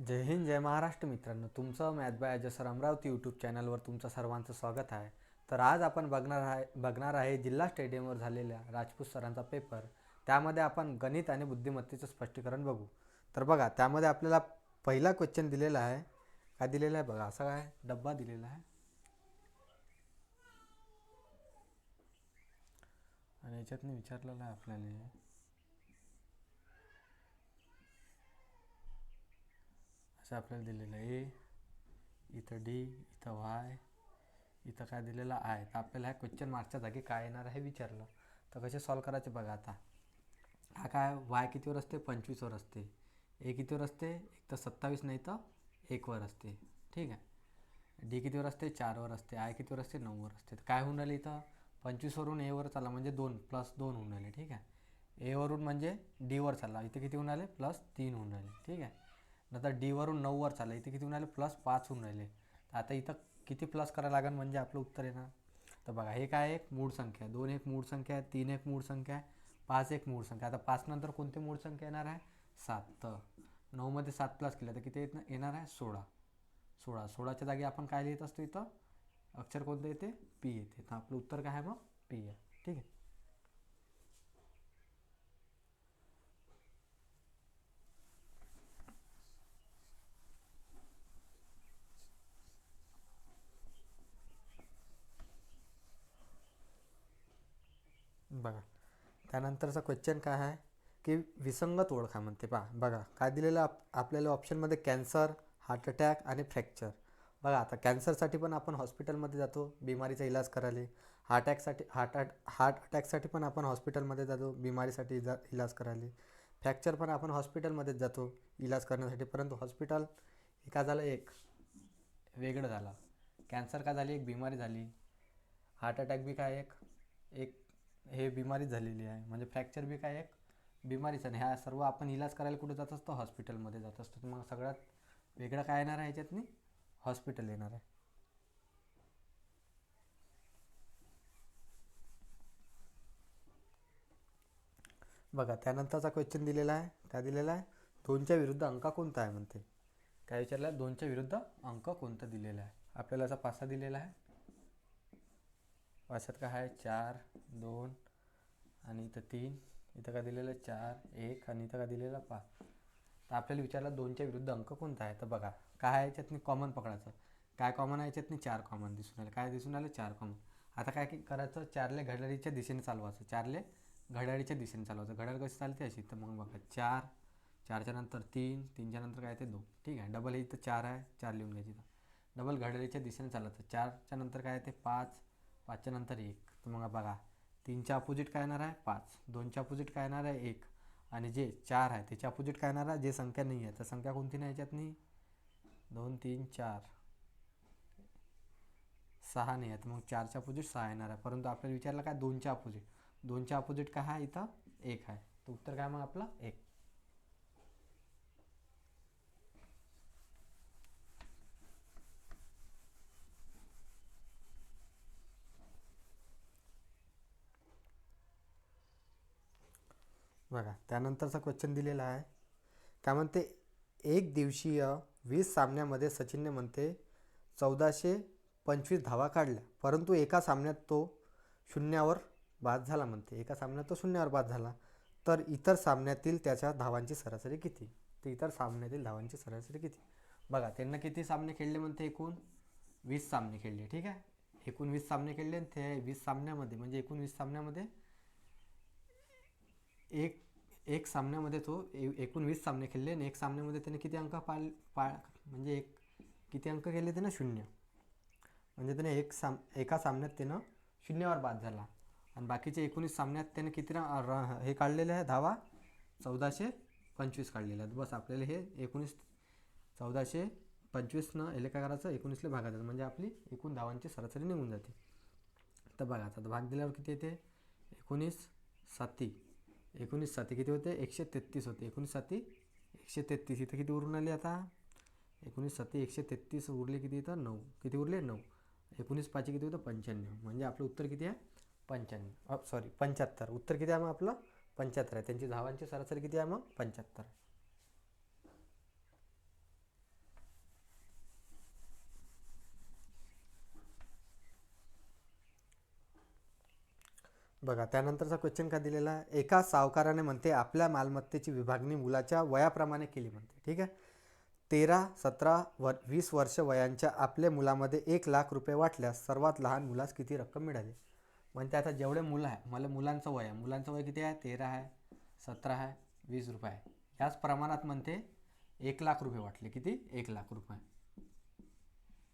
जय हिंद जय महाराष्ट्र मित्रांनो, तुमचं math bye अजसर Amravati YouTube चॅनलवर तुमचं सर्वांचं स्वागत आहे. तर आज आपण बघणार आहे जिल्हा स्टेडियमवर झालेल्या राजपूत सरांचा पेपर. त्यामध्ये आपण गणित आणि बुद्धिमत्तेचं स्पष्टीकरण बघू. तर बघा, त्यामध्ये आपल्याला पहिला क्वेश्चन दिलेला आहे. काय दिलेला आहे बघा, असा काय डब्बा दिलेला आहे आणि याच्यातनं विचारलेलं आहे आपल्याला, असं आपल्याला दिलेलं आहे ए, इथं डी, इथं वाय, इथं काय दिलेलं आहे. तर आपल्याला ह्या क्वेश्चन मार्कच्या जागी काय येणार आहे विचारलं. तर कसे सॉल्व करायचे बघा. आता हा काय वाय कितीवर असते, 25वर असते. ए कितीवर असते, एक तर 27 नाही तर 1वर असते. ठीक आहे. डी कितीवर असते, 4वर असते. आय कितीवर असते, 9वर असते. तर काय होऊन राहिले इथं, 25वरून एवर चालला म्हणजे 2 + 2 होऊन राहिले. ठीक आहे. एवरून म्हणजे डीवर चालला, इथे किती होऊन राहिले, +3 होऊन राहिले. ठीक आहे. नंतर डीवरून 9वर चालला, इथे किती होऊन राहिले, +5 होऊन राहिले. तर आता इथं किती प्लस करायला लागेल म्हणजे आपलं उत्तर येणार. तर बघा, हे काय एक मूळ संख्या, 2 एक मूळ संख्या आहे, 3 एक मूळ संख्या आहे, 5 एक मूळ संख्या. आता 5 नंतर कोणते मूळ संख्या येणार आहे, 7. तर 9मध्ये 7 प्लस केलं तर किती येणार आहे, 16. 16च्या जागी आपण काय लिहित असतो, इथं अक्षर कोणतं येते, पी येते. तर आपलं उत्तर काय आहे मग, पी आहे. ठीक आहे. बघा, त्यानंतरचा क्वेश्चन काय आहे की विसंगत ओळखा म्हणते. बघा काय दिलेलं आपल्याला ऑप्शनमध्ये, कॅन्सर, हार्ट अटॅक आणि फ्रॅक्चर. बघा, आता कॅन्सरसाठी पण आपण हॉस्पिटलमध्ये जातो बिमारीचा इलाज करायला. हार्ट अटॅकसाठी पण आपण हॉस्पिटलमध्ये जातो बिमारीसाठी इलाज करायला. फ्रॅक्चर पण आपण हॉस्पिटलमध्येच जातो इलाज करण्यासाठी. परंतु हॉस्पिटल एका झालं, एक वेगळं झालं. कॅन्सर का झाली, एक बिमारी झाली. हार्ट अटॅक बी काय एक एक हे बिमारीच झालेली आहे. म्हणजे फ्रॅक्चर बी काय एक बिमारीच आहे. ह्या सर्व आपण इलाज करायला कुठे जात असतो, हॉस्पिटलमध्ये जात असतो. तर मग सगळ्यात वेगळं काय येणार आहे ह्याच्यातनी, हॉस्पिटल येणार आहे. बघा, त्यानंतरचा क्वेश्चन दिलेला आहे. काय दिलेला आहे, 2च्या विरुद्ध अंक कोणता आहे म्हणते. काय विचारलं आहे, 2च्या विरुद्ध अंक कोणता दिलेला आहे. आपल्याला असा पासा दिलेला आहे. पाशात काय आहे, 4, 2 आणि इथं 3. इथं काय दिलेलं आहे, 4, 1 आणि इथं काय दिलेलं 5. तर आपल्याला विचारलं 2च्या विरुद्ध अंक कोणता आहे. तर बघा, काय आहे याच्यातनी कॉमन पकडायचं. काय कॉमन आहे याच्यातनी, 4 कॉमन दिसून आले. काय दिसून आले, 4 कॉमन. आता काय करायचं, 4ले घड्याळीच्या दिशेने चालवायचं. 4ले घड्याळीच्या दिशेने चालवायचं. घड्याळ कशी चालते अशी. तर मग बघा, 4, 4च्या नंतर 3, 3च्या नंतर काय ते 2. ठीक आहे. डबल इथं 4 आहे, 4 लिहून घ्यायची. डबल घड्याळीच्या दिशेने चालवायचं. 4च्या नंतर काय ते 5, 5च्या नंतर 1. तर मग बघा, 3च्या अपोजिट काय येणार आहे, 5. 2च्या अपोजिट काय येणार आहे, 1. आणि जे 4 आहे त्याच्या अपोजिट काय येणार आहे, जे संख्या नाही आहे तर संख्या कोणती नाही याच्यातनी, 2, 3, 4, 6 नाही आहे. तर मग 4च्या अपोजिट 6 येणार आहे. परंतु आपल्याला विचारलं काय, 2च्या अपोजिट. 2च्या अपोजिट काय आहे, इथं 1 आहे. तर उत्तर काय मग आपलं 1. बघा, त्यानंतरचा क्वेश्चन दिलेला आहे. काय म्हणते, एक दिवसीय 20 सामन्यामध्ये सचिनने म्हणते 1425 धावा काढल्या, परंतु एका सामन्यात तो शून्यावर बाद झाला म्हणते. एका सामन्यात तो शून्यावर बाद झाला. तर इतर सामन्यातील त्याच्या धावांची सरासरी किती. तर इतर सामन्यातील धावांची सरासरी किती. बघा, त्यांना किती सामने खेळले म्हणते, एकूण 20 सामने खेळले. ठीक आहे. एकूण 20 सामने खेळले आणि ते 20 सामन्यामध्ये म्हणजे एकूण 20 सामन्यामध्ये एक एक सामन्यामध्ये तो एकूण 20 सामने खेळले आणि एक सामन्यामध्ये त्याने किती अंक म्हणजे किती अंक केले त्यानं, 0. म्हणजे त्याने एका सामन्यात त्यानं शून्यावर बाद झाला. आणि बाकीचे 19 सामन्यात त्याने किती हे काढलेले आहे धावा, 1425 काढलेले आहेत. बस आपल्याला हे 1425 याला काय करायचं, 19ले भागायचं म्हणजे आपली एकूण धावांची सरासरी निघून जाते. तर बघा, आता भाग दिल्यावर किती येते, 19 7 19 7 किती होते, 133 होते. 19 7 133. इथं किती उरून आले आता, 19 7 133 उरले किती, इथं 9. किती उरले, 9. 19 5 किती होतं, 95. म्हणजे आपलं उत्तर किती आहे, 75. उत्तर किती आहे मग आपलं, 75 आहे. त्यांची धावांची सरासरी किती आहे मग, 75. बघा त्यानंतरचा क्वेश्चन काय दिलेला आहे, एका सावकाराने म्हणते आपल्या मालमत्तेची विभागणी मुलाच्या वयाप्रमाणे केली म्हणते. ठीक आहे. 13, 17, 20 वर्ष वयांच्या आपल्या मुलामध्ये 1,00,000 रुपये वाटल्यास सर्वात लहान मुलास किती रक्कम मिळाली. म्हणजे आता जेवढे मुलं आहे, मला मुलांचं वय किती आहे, 13 आहे, 17 आहे, 20 रुपये आहे. याच प्रमाणात म्हणते 1,00,000 रुपये वाटले. किती, 1,00,000 रुपये.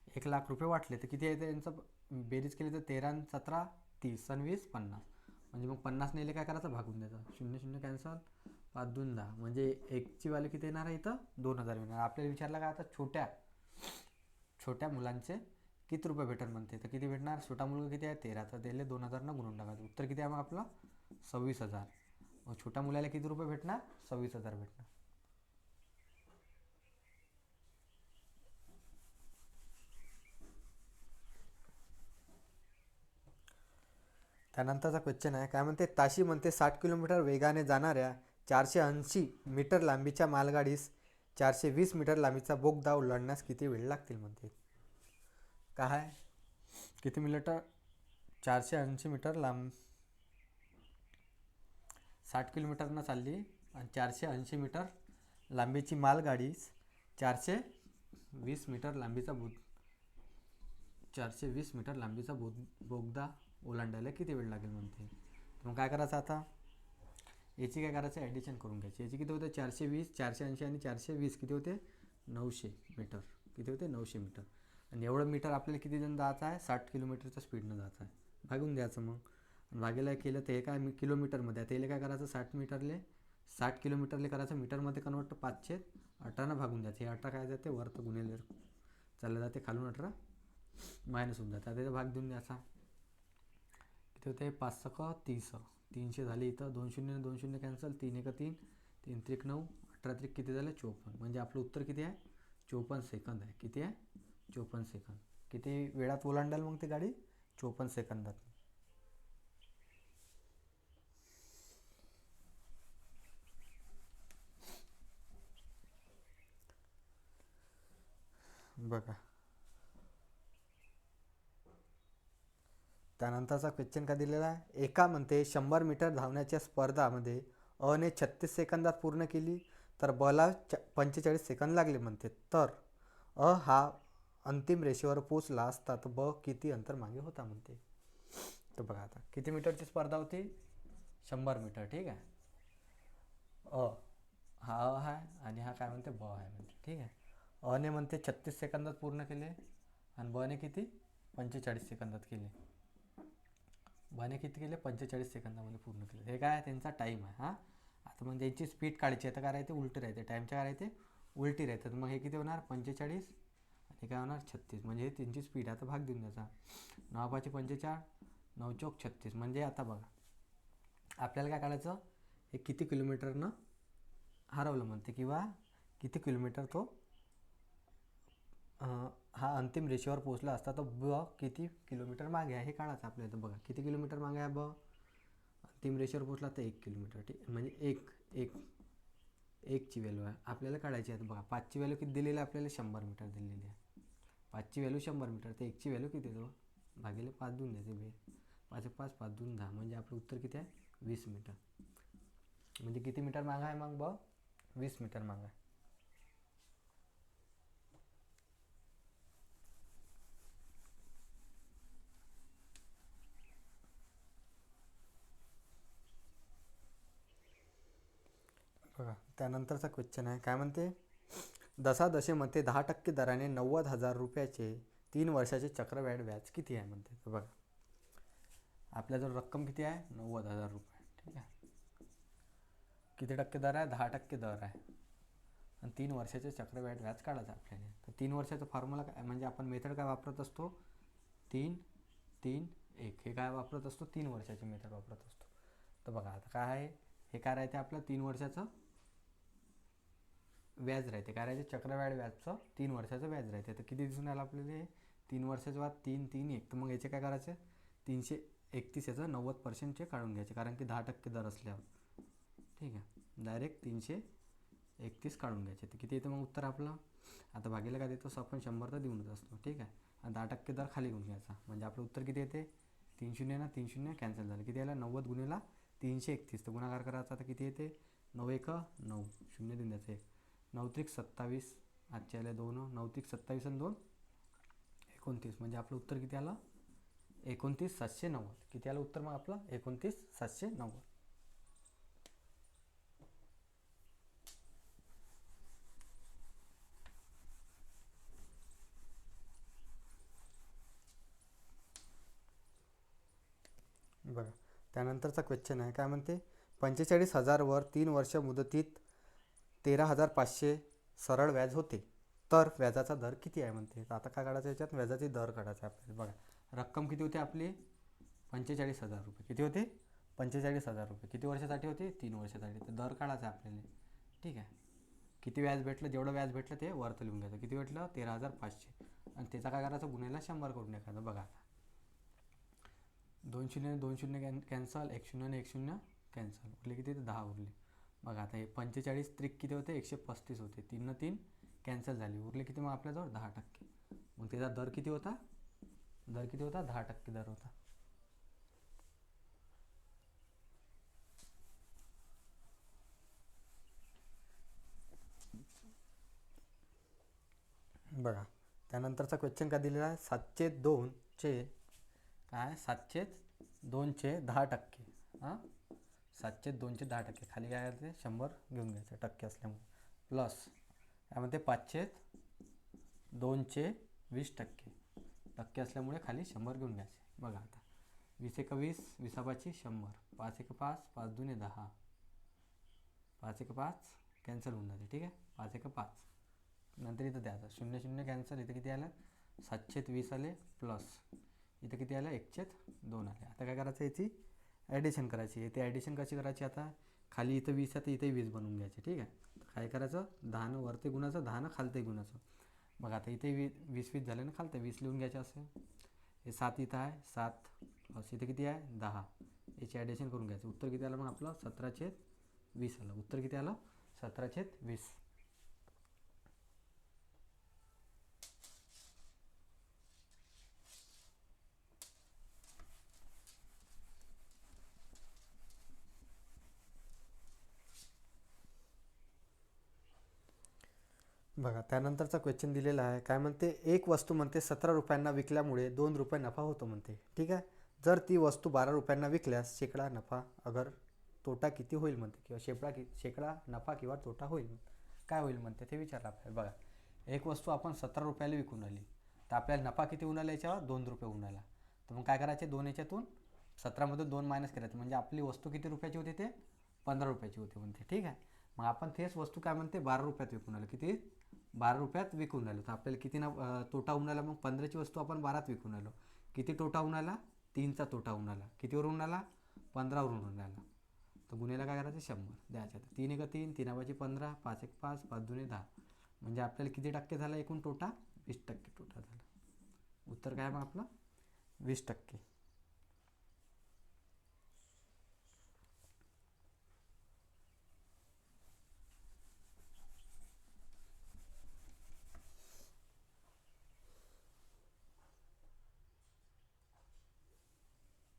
1,00,000 रुपये वाटले तर किती आहे त्यांचं बेरीज केली तर 13 आणि 17 30 आणि 20 50. म्हणजे मग 50 नेले काय करायचं, भागून द्यायचं. 0 0 कॅन्सल, 5 2 10. म्हणजे एकची व्हॅल्यू किती येणार आहे इथं, 2,000 येणार. आपल्याला विचारलं काय आता, छोट्या मुलांचे किती रुपये भेटेल म्हणते. तर किती भेटणार, छोटा मुलगा किती आहे 13, तर दिले 2,000 गुणून टाकायचं. उत्तर किती आहे मग आपलं 26,000. मग छोट्या मुलाला किती रुपये भेटणार, 26,000 भेटणार. त्यानंतरचा क्वेश्चन आहे, काय म्हणते, ताशी म्हणते 60 किलोमीटर वेगाने जाणाऱ्या 480 मीटर लांबीच्या मालगाडीस 420 मीटर लांबीचा बोगदा ओलांडण्यास किती वेळ लागतील म्हणते. काय, किती मीटर, 480 मीटर लांब, 60 किलोमीटरनं चालली आणि 480 मीटर लांबीची मालगाडीस 420 मीटर लांबीचा 420 मीटर लांबीचा बोगदा ओलांडायला किती वेळ लागेल म्हणते. मग काय करायचं आता, याची काय करायचं, ॲडिशन करून घ्यायची. याची किती होते, 420, 480 आणि 420 किती होते, 900 मीटर. किती होते, 900 मीटर. आणि एवढं मीटर आपल्याला किती जण जायचं आहे, 60 किलोमीटरच्या स्पीडनं जायचं आहे. भागून द्यायचं मग. आणि भागेला केलं तर हे काय किलोमीटरमध्ये आहे, त्याला काय करायचं, 60 किलोमीटरले करायचं मीटरमध्ये कन्वर्ट, 518 भागून द्यायचं. हे 18 काय जाते वर तर गुन्हेले चाललं जाते, खालून 18 मायनस होऊन जातं. त्याचा भाग देऊन द्यायचा. किती होते, 5 30, 300 झाले. इथं 2 0 2 0 कॅन्सल, 3 1 3, 3 3 9, 18 3 किती झाले, 54. म्हणजे आपलं उत्तर किती आहे, 54 सेकंद आहे. किती आहे, 54 सेकंद. किती वेळात ओलांडाल मग ती गाडी, 54 सेकंदात. बघा त्यानंतरचा क्वेश्चन काय दिलेला आहे, एका म्हणते 100 मीटर धावण्याच्या स्पर्धामध्ये अने 36 सेकंदात पूर्ण केली तर बला 45 सेकंद लागले म्हणते. तर हा अंतिम रेषेवर पोचला असता तर ब किती अंतर मागे होता म्हणते. तर बघा आता किती मीटरची स्पर्धा होती, 100 मीटर. ठीक आहे. हा आहे आणि हा काय म्हणते, ब आहे म्हणते. ठीक आहे. अने म्हणते 36 सेकंदात पूर्ण केले आणि बने किती, 45 सेकंदात केले. बने किती केले, 45 सेकंदामध्ये पूर्ण केले. हे काय त्यांचा टाईम आहे. हां, आता मग त्यांची स्पीड काढायची आहे तर काय राहते, उलटी राहते. टाईमच्या काय राहते, उलटी राहते. तर मग हे किती होणार, 45 आणि काय होणार 36. म्हणजे हे त्यांची स्पीड आहे. आता भाग देऊन द्यायचा. 9 5 45, 9 चौक 36. म्हणजे आता बघा आपल्याला काय काढायचं, हे किती किलोमीटरनं हरवलं म्हणते, किंवा किती किलोमीटर तो हा अंतिम रेषेवर पोहोचला असता तर ब किती किलोमीटर मागे आहे हे काढायचं आपल्याला. तर बघा किती किलोमीटर मागे आहे ब, अंतिम रेषेवर पोहोचला तर 1 किलोमीटर. ठीक, म्हणजे एकची व्हॅल्यू आहे आपल्याला काढायची आहे. बघा 5ची व्हॅल्यू किती दिलेली आहे आपल्याला, 100 मीटर दिलेली आहे. 5ची व्हॅल्यू 100 मीटर, तर 1ची व्हॅल्यू किती देतो, भागेले 5 देऊन द्यायचे. 5 5 5 2 10. म्हणजे आपलं उत्तर किती आहे, 20 मीटर. म्हणजे किती मीटर मागा आहे मग ब, 20 मीटर मागा आहे. बघा त्यानंतरचा क्वेश्चन आहे, काय म्हणते, दशामध्ये 10% दराने 90,000 रुपयाचे 3 वर्षाचे चक्रवाढ व्याज किती आहे म्हणते. तर बघा आपल्याजवळ रक्कम किती आहे, 90,000 रुपये. ठीक आहे. किती टक्के दर आहे, 10% दर आहे आणि 3 वर्षाचे चक्रवाढ व्याज काढायचं आपल्याला. तर 3 वर्षाचा फॉर्म्युला काय, म्हणजे आपण मेथड काय वापरत असतो, 3 3 1. हे काय वापरत असतो, 3 वर्षाची मेथड वापरत असतो. तर बघा आता काय आहे, हे काय राहते आपलं 3 वर्षाचं व्याज राहते. काय राहते, चक्रवाढ व्याजचं 3 वर्षाचं व्याज राहते. तर किती दिसून आलं आपल्याला, 3 वर्षाचं व्याज 3 3 1. तर मग याचे काय करायचे, 331 याचं 90% काढून घ्यायचे, कारण की 10% दर असल्यावर. ठीक आहे. डायरेक्ट 331 काढून घ्यायचे. तर किती येतं मग उत्तर आपलं. आता भागीला काय देतो आपण, 100 तर देऊनच असतो. ठीक आहे. आणि 10% दर खाली घेऊन घ्यायचा. म्हणजे आपलं उत्तर किती येते, तीन शून्य ना, तीन शून्य कॅन्सल झालं. किती आलं 90 गुणिला 331. तर गुणाकार करायचा आता किती येते 9 1 9 शून्य देऊन द्यायचं 1 9 त्रिक 27. आजचे आले 2 9 त्रिक 27 आणि 2 29. म्हणजे आपलं उत्तर किती आलं 29,790. किती आलं उत्तर मग आपलं 29,790. बघा त्यानंतरचा क्वेश्चन आहे काय म्हणते 45,000 वर 3 वर्ष मुदतीत 13,500 सरळ व्याज होते तर व्याजाचा दर किती आहे म्हणते. तर आता काय काढायचं याच्यात व्याजाची दर काढायचा आपल्याला. बघा रक्कम किती होते आपली 45,000 रुपये. किती होते 45,000 रुपये. किती वर्षासाठी होते 3 वर्षासाठी. तर दर काढायचा आपल्याला. ठीक आहे. किती व्याज भेटलं जेवढं व्याज भेटलं ते वरत लिहून घ्यायचं. किती भेटलं 13,500 आणि त्याचा काय करायचं गुन्ह्याला 100 करून टाकायचं. बघा आता 2 शून्य 2 शून्य कॅन्सल 1 शून्य 1 शून्य कॅन्सल उरले किती 10 उरले. बघा आता हे 45 त्रिक किती होते 135 होते. 3 न 3 कॅन्सल झाली उरले किती मग आपल्याजवळ 10%. मग त्याचा दर किती होता 10% दर होता. बघा त्यानंतरचा क्वेश्चन काय दिलेला आहे 702चे काय 702चे 10%. हां 702चे 10%. खाली काय ते 100 घेऊन घ्यायचं टक्के असल्यामुळे प्लस काय म्हणते 502चे 20%. टक्के असल्यामुळे खाली 100 घेऊन घ्यायचे. बघा आता 20 1 20 20 100 5 1 5 5 2 10 5 1 5 कॅन्सल होऊन जाते. ठीक आहे 5 1 5 नंतर इथं द्यायचं 0 0 कॅन्सल. इथं किती आलं 720 आले प्लस इथं किती आलं 1/2 आले. आता काय करायचं याची ॲडिशन करायची. इथे ॲडिशन कशी करायची आता खाली इथं 20 आहे तर इथे 20 बनवून घ्यायचे. ठीक आहे. काय करायचं 10 वरती गुणाचं 10 खालते गुणाचं. बघा आता इथे 20 20 झाले ना खालते 20 लिहून घ्यायचे असे. हे 7 इथं आहे 7 प्लस इथे किती आहे 10 याची ॲडिशन करून घ्यायचं. उत्तर किती आलं मग आपलं 17/20 आलं. उत्तर किती आलं 17/20. बघा त्यानंतरचा क्वेश्चन दिलेला आहे काय म्हणते एक वस्तू म्हणते 17 रुपयांना विकल्यामुळे 2 रुपये नफा होतो म्हणते. ठीक आहे. जर ती वस्तू 12 रुपयांना विकल्यास शेकडा नफा अगर तोटा किती होईल म्हणते किंवा शेकडा नफा किंवा तोटा होईल काय होईल म्हणते ते विचारलं आपल्याला. बघा एक वस्तू आपण 17 रुपयाला विकून आली तर आपल्याला नफा किती होऊन आला याच्यावर 2 रुपये होऊन आला. तर मग काय करायचे 2 याच्यातून 17मधून 2 मायनस करायचं म्हणजे आपली वस्तू किती रुपयाची होती ते 15 रुपयाची होती म्हणते. ठीक आहे. मग आपण तेच वस्तू काय म्हणते 12 रुपयात विकून आलो. किती 12 रुपयात विकून आलो. तर आपल्याला किती तोटा होऊन आला मग 15ची वस्तू आपण 12त विकून आलो. किती तोटा होऊन आला 3चा तोटा होऊन आला. कितीवर होऊन आला 15वरून होऊन आला. तर गुन्ह्याला काय करायचं 100 द्यायचं. 3 1 3 3 15 5 1 5 5 2 10 म्हणजे आपल्याला किती टक्के झाला एकूण तोटा 20% तोटा झाला. उत्तर काय मग आपलं 20%.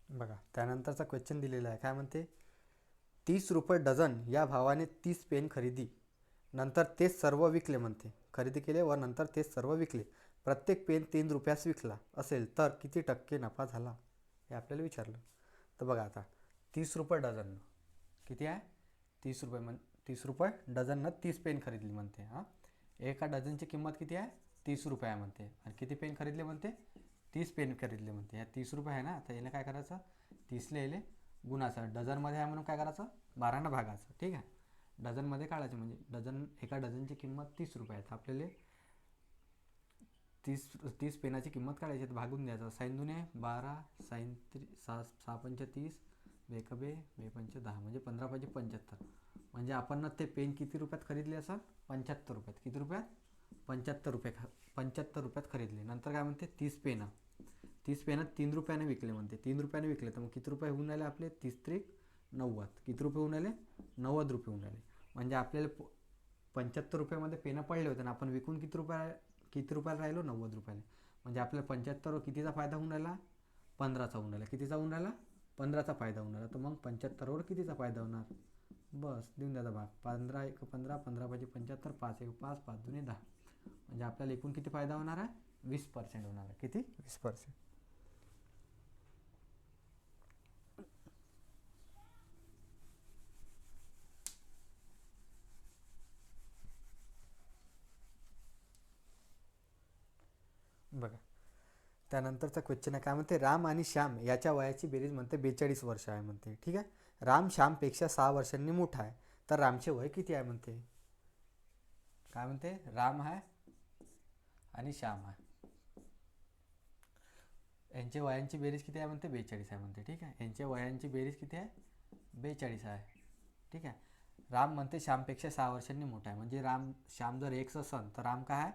बघा त्यानंतरचा क्वेश्चन दिलेला आहे काय म्हणते 30 रुपये डझन या भावाने 30 पेन खरेदी नंतर तेच सर्व विकले म्हणते. खरेदी केले व नंतर तेच सर्व विकले. प्रत्येक पेन 3 रुपयास विकला असेल तर किती टक्के नफा झाला हे आपल्याला विचारलं. तर बघा आता 30 रुपये डझन किती आहे 30 रुपये डझननं 30 पेन खरीदली म्हणते. हां एका डझनची किंमत किती आहे 30 रुपये म्हणते आणि किती पेन खरीदले म्हणते 30 पेन खरीदले म्हणते. ह्या 30 रुपये आहे ना तर याला काय करायचं 30 येले गुणाचं डझनमध्ये आहे म्हणून काय करायचं 12 भागाचं. ठीक आहे. डझनमध्ये काढायचं म्हणजे एका डझनची किंमत 30 रुपये आहे. तर आपल्याला 30 पेनाची किंमत काढायची तर भागून द्यायचं. साईन दुने 12 साईन 6 पंच 30 बेक बे 5 10 म्हणजे 15 5 75 म्हणजे आपण ते पेन किती रुपयात खरीदले असं 75 रुपयात. किती रुपयात 75 रुपयात खरीदले. नंतर काय म्हणते 30 पेनं 3 रुपयाने विकले म्हणते. 3 रुपयाने विकले तर मग किती रुपये होऊन आले आपले 30 त्रिक 90 किती रुपये होऊन आले 90 रुपये होऊन आले. म्हणजे आपल्याला 75 रुपयामध्ये पेनं पडले होते ना आपण विकून किती रुपयाला राहिलो 90 रुपयाला. म्हणजे आपल्याला 75 कितीचा फायदा होऊन आला 15चा होऊन राहिला. कितीचा होऊन राहिला? 15चा फायदा होऊन राहिला. तर मग 75वर कितीचा फायदा होणार? बस देऊन द्यायचा भाग. 15 एक 15, 15 पाहिजे 75, 5 एक 5, 5 दुने 10. म्हणजे आपल्याला एकूण किती फायदा होणार आहे? 20% होणार आहे. किती? 20%. बघा त्यानंतरचा क्वेश्चन आहे. काय म्हणते? राम आणि श्याम याच्या वयाची बेरीज म्हणते 42 वर्ष आहे म्हणते. ठीक आहे. राम श्यामपेक्षा 6 वर्षांनी मोठा आहे, तर रामचे वय किती आहे म्हणते? काय म्हणते? राम आहे आणि श्याम आहे, यांच्या वयांची बेरीज किती आहे म्हणते? 42 आहे म्हणते. ठीक आहे. यांच्या वयांची बेरीज किती आहे? 42 आहे. ठीक आहे. राम म्हणते श्यामपेक्षा 6 वर्षांनी मोठा आहे, म्हणजे श्याम जर एक्स असन तर राम काय आहे?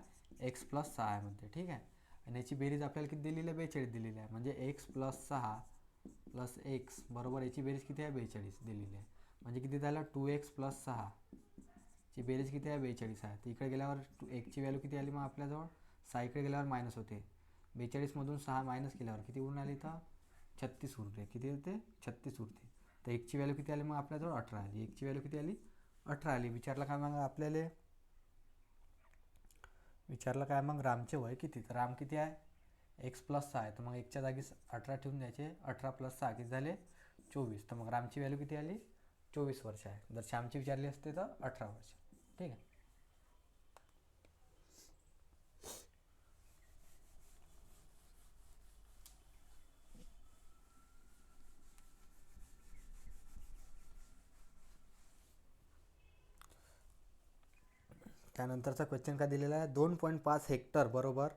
एक्स प्लस 6 आहे म्हणते. ठीक आहे. आणि याची बेरीज आपल्याला किती दिलेली आहे? 42 दिलेली आहे. म्हणजे एक्स प्लस 6 प्लस एक्स बरोबर याची बेरीज किती आहे? 42 दिलेली आहे. म्हणजे किती झालं? 2x प्लस 6 ची बेरीज किती आहे? 42 आहे. तर इकडे गेल्यावर एकची व्हॅल्यू किती आली मग आपल्याजवळ? 6. इकडे गेल्यावर मायनस होते. 42मधून 6 मायनस केल्यावर किती उरून आली? इथं 36 उरते. किती होते? 36 उरते. तर एकची व्हॅल्यू किती आली मग आपल्याजवळ? 18 आली. एकची व्हॅल्यू किती आली? 18 आली. विचारलं काय मग आपल्याला? विचारलं काय मग? रामचे वय किती? तर राम किती आहे? एक्स प्लस 6 आहे. तर मग एकच्या जागी 18 ठेवून द्यायचे. 18 प्लस 6 किती झाले? 24. तर मग रामची व्हॅल्यू किती आली? 24 वर्ष आहे. जर श्यामची विचारली असते तर 18 वर्ष. ठीक आहे. त्यानंतरचा क्वेश्चन काय दिलेला आहे? 2.5 हेक्टर बरोबर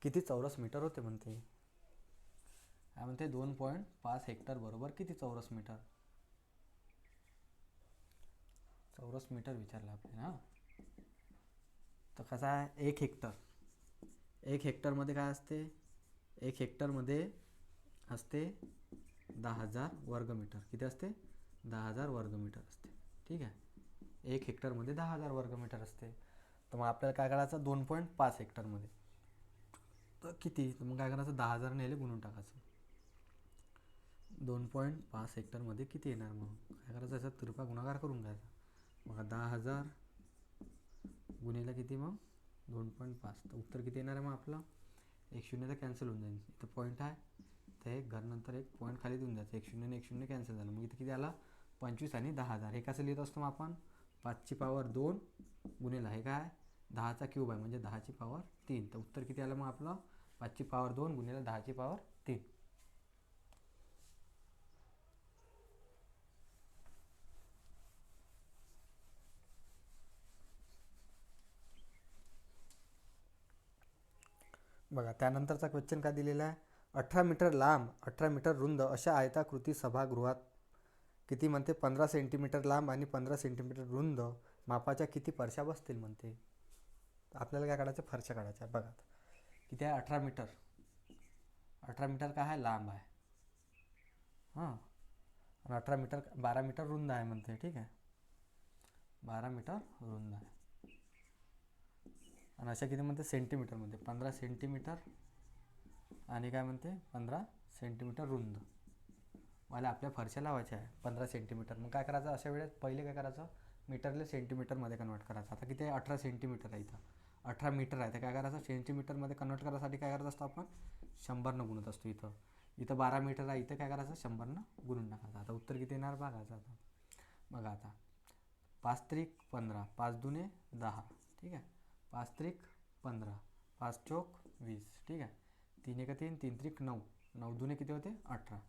किती चौरस मीटर होते म्हणते? काय म्हणते? 2.5 हेक्टर बरोबर किती चौरस मीटर? चौरस मीटर विचारलं आपल्याला. हां, तर कसा आहे? 1 हेक्टरमध्ये काय असते? 1 हेक्टरमध्ये असते 10,000 वर्गमीटर. किती असते? 10,000 वर्गमीटर असते. ठीक आहे. 1 हेक्टरमध्ये 10,000 वर्गमीटर असते. तर मग आपल्याला काय करायचं? 2.5 हेक्टरमध्ये तर किती? तर मग काय करायचं? 10,000 नेले गुणून टाकायचं. 2.5 हेक्टरमध्ये किती येणार? मग काय करायचं? याचा तिरपा गुणाकार करून घ्यायचा. मग 10,000 गुणिले किती मग? 2.5. तर उत्तर किती येणार आहे मग आपलं? 1 शून्य तर कॅन्सल होऊन जाईल. इथं पॉईंट आहे तर एक घरनंतर एक पॉईंट खाली देऊन द्यायचं. 1 शून्य 1 शून्य कॅन्सल झालं. मग इथं किती आला? 25 आणि 10,000. हे कसं लिहित असतो मग आपण? 5ची पॉवर 2 गुणिले हे काय? 10चा क्यूब आहे म्हणजे 10ची पॉवर 3. तर उत्तर किती आलं मग आपलं? 5ची पॉवर 2 गुणिले 10ची पॉवर 3. बघा त्यानंतरचा क्वेश्चन काय दिलेला आहे? 18 मीटर लांब 18 मीटर रुंद अशा आयताकृती सभागृहात किती म्हणते? 15 सेंटीमीटर लांब आणि 15 सेंटीमीटर रुंद मापाच्या किती फरशा बसतील म्हणते? आपल्याला काय काढायचं? फरशा काढायच्या. बघा किती आहे? 18 मीटर. 18 मीटर काय आहे? लांब आहे. हां, आणि 18 मीटर 12 मीटर रुंद आहे म्हणते. ठीक आहे. 12 मीटर रुंद आहे. आणि अशा किती म्हणते? सेंटीमीटरमध्ये 15 सेंटीमीटर आणि काय म्हणते? 15 सेंटीमीटर रुंद मला आपल्या फरशा लावायच्या आहे 15 सेंटीमीटर. मग काय करायचं अशा वेळेस? पहिले काय करायचं? मीटरला सेंटीमीटरमध्ये कन्वर्ट करायचं. आता किती आहे? 18 सेंटीमीटर आहे. इथं 18 मीटर आहे तर काय करायचं? सेंटीमीटरमध्ये कन्वर्ट करायसाठी काय करत असतो आपण? 100 गुणत असतो. इथं 12 मीटर आहे. इथं काय करायचं? 100 गुणून टाकायचं. आता उत्तर किती येणार बघायचं. आता बघा आता 5 त्रिक 15, 5 दुने 10. ठीक आहे. 5 त्रिक 15, 5 चोक 20. ठीक आहे. 3 एक 3, 3 त्रिक 9, 9 दुने किती होते? 18.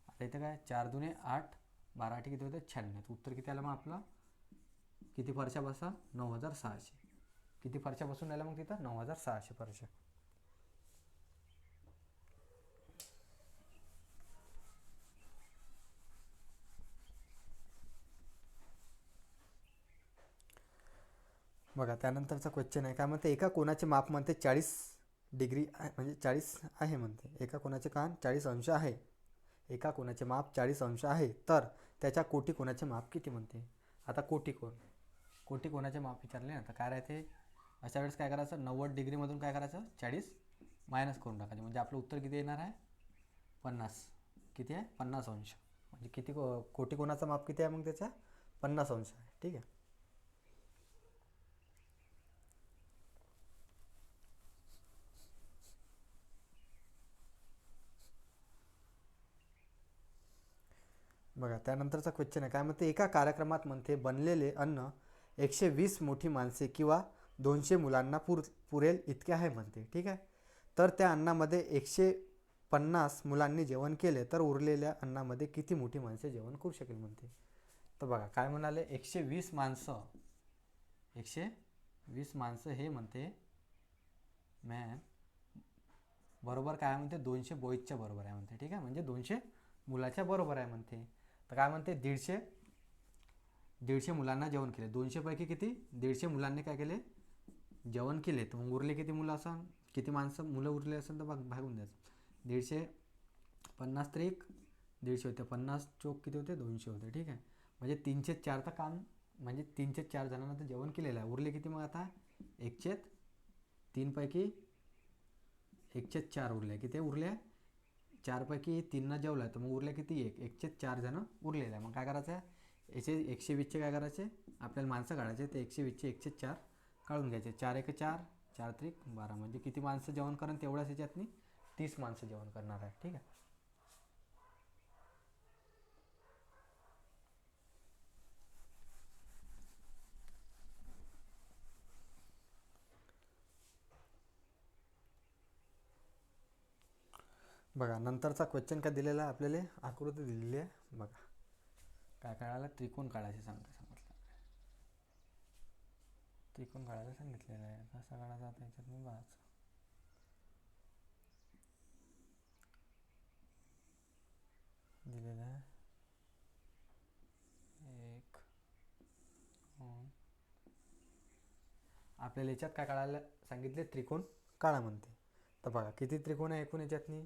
आता इथं काय? 4 दुने 8, 12 8 किती होते? 96. उत्तर किती आलं मग आपलं? किती फरशा बसा? 9,600. किती फरशा बसून राहिल्या मग तिथं? 9,600 फरशा. बघा त्यानंतरचा क्वेश्चन आहे. काय म्हणते? एका कोणाचे माप म्हणते 40 डिग्री म्हणजे 40 आहे म्हणते. एका कोणाचे कान 40 अंश आहे. एका कोणाचे माप 40 अंश आहे तर त्याच्या कोटी कोणाचे माप किती म्हणते? आता कोटी कोणाचे माप विचारले ना, तर काय राहते? अशा वेळेस काय करायचं? 90 डिग्रीमधून काय करायचं? 40 मायनस करून टाकायचं. म्हणजे आपलं उत्तर किती येणार आहे? 50 किती आहे 50 अंश, म्हणजे किती कोटी कोणाचा माप किती आहे मग त्याचा 50 अंश आहे. ठीक आहे. बघा त्यानंतरचा क्वेश्चन आहे काय म्हणते, एका कार्यक्रमात म्हणते बनलेले अन्न 120 मोठी माणसे किंवा 200 मुलांना पुरेल इतके आहे म्हणते. ठीक आहे. तर त्या अन्नामध्ये 150 मुलांनी जेवण केले तर उरलेल्या अन्नामध्ये किती मोठी माणसे जेवण करू शकेल म्हणते. तर बघा काय म्हणाले, 120 माणसं, 120 माणसं हे म्हणते मॅन बरोबर काय म्हणते 200 बॉईजच्या बरोबर आहे म्हणते. ठीक आहे, म्हणजे 200 मुलाच्या बरोबर आहे म्हणते. तर काय म्हणते 150 मुलांना जेवण केले, 200 पैकी किती 150 मुलांनी काय केले जेवण केले, तर मग उरले किती मुलं असं किती माणसं मुलं उरले असेल तर भागून द्यायचं. 150 50 त्रिक 150 होते, 50 चोक किती होते 200 होते. ठीक आहे, म्हणजे 3/4 तर काम म्हणजे 3/4 जणांना तर जेवण केलेलं आहे. उरले किती मग आता 1/3 पैकी 1/4 उरले, किती उरले 4 पैकी 3 जेवला तर मग उरले किती 1/4 जण उरलेलं आहे. मग काय करायचं आहे, याचे 120चे काय करायचे आपल्याला माणसं काढायचे, ते 120चे 1/4 काढून घ्यायचे. 4 1 4 4 त्रिक 12, म्हणजे किती माणसं जेवण करून तेवढ्याच ह्याच्यातनी 30 माणसं जेवण करणार आहे. ठीक आहे. बघा नंतरचा क्वेश्चन काय दिलेला आहे आपल्याला, आकृती दिलेली आहे. बघा काय काढायला, त्रिकोण काढायचे सांगितलं, त्रिकोण काढायला सांगितलेलं आहे. कसा काढायचा आता याच्यात मी बघायचं. दिलेलं आहे 1 2, आपल्याला याच्यात काय काढायला सांगितले त्रिकोण काढा म्हणते. तर बघा किती त्रिकोण आहे एकूण याच्यातनी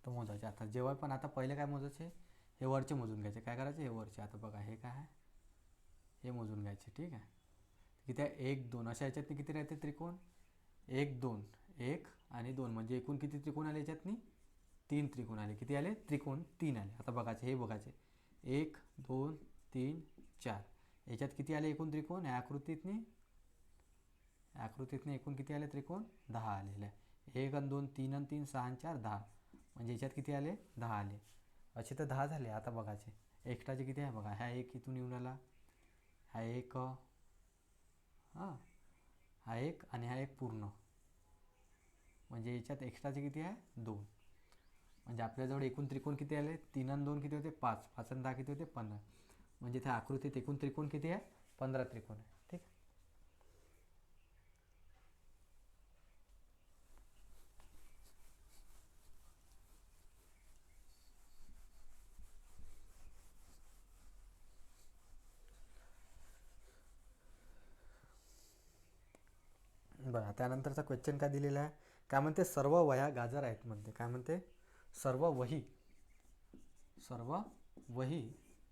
तर मोजायचे. आता जेव्हा पण आता पहिले काय मोजायचे, हे वरचे मोजून घ्यायचे. काय करायचे, हे वरचे. आता बघा हे काय आहे, हे मोजून घ्यायचे. ठीक आहे, किती आहे 1 2, अशा याच्यातनी किती राहते त्रिकोण 1 2 1 आणि 2, म्हणजे एकूण किती त्रिकोण आले याच्यातनी 3 त्रिकोण आले. किती आले त्रिकोण 3 आले. आता बघायचे, हे बघायचे 1 2 3 4, याच्यात किती आले एकूण त्रिकोण, या आकृतीतनी एकूण किती आले त्रिकोण 10 आलेले आहे. 1 आणि 2 3 आणि 3 6 आणि 4 10, म्हणजे याच्यात किती आले 10 आले. असे तर 10 झाले. आता बघायचे एक्स्ट्राचे किती आहे, बघा ह्या एक इथून येऊन आला, हा एक हां हा एक आणि हा एक पूर्ण, म्हणजे याच्यात एक्स्ट्राचे किती आहे 2, म्हणजे आपल्याजवळ एकूण त्रिकोण किती आले 3 आणि 2 किती होते 5, 5 आणि 10 किती होते 15, म्हणजे त्या आकृतीत एकूण त्रिकोण किती आहे 15 त्रिकोण आहे. ठीक. बघा त्यानंतरचा क्वेश्चन काय दिलेला आहे, काय म्हणते सर्व वह्या गाजर आहेत म्हणते. काय म्हणते सर्व वही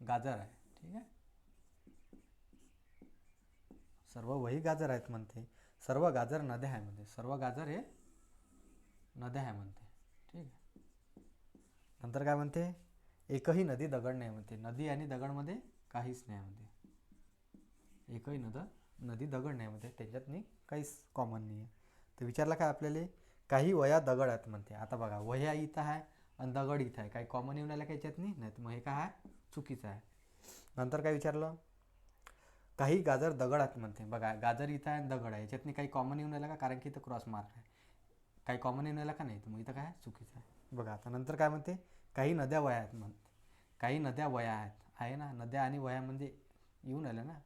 गाजर आहे. ठीक आहे, सर्व वही गाजर आहेत म्हणते. सर्व गाजर नद्या आहे म्हणते, सर्व गाजर हे नद्या आहे म्हणते. ठीक आहे. नंतर काय म्हणते एकही नदी दगड नाही म्हणते. नदी आणि दगडमध्ये काहीच नाही म्हणते. एकही नदी दगड नाही म्हणते, त्याच्यातनी काहीच कॉमन नाही आहे. तर विचारला काय आपल्याला, काही वया दगड आहेत म्हणते. आता बघा वह्या इथं आहे आणि दगड इथं आहे, काही कॉमन येऊन आल्या का याच्यात नाही, तर मग हे काय आहे चुकीचं आहे. नंतर काय विचारलं, काही गाजर दगड आहेत म्हणते. बघा गाजर इथं आहे आणि दगड आहे, याच्यातनी काही कॉमन येऊन आला का, कारण की इथं क्रॉस मार्क आहे, काही कॉमन येऊन आला का नाही, तर मग इथं काय चुकीचं आहे. बघा आता नंतर काय म्हणते काही नद्या वया आहेत म्हणते. काही नद्या वया आहेत आहे ना, नद्या आणि वया म्हणजे येऊन आल्या ना,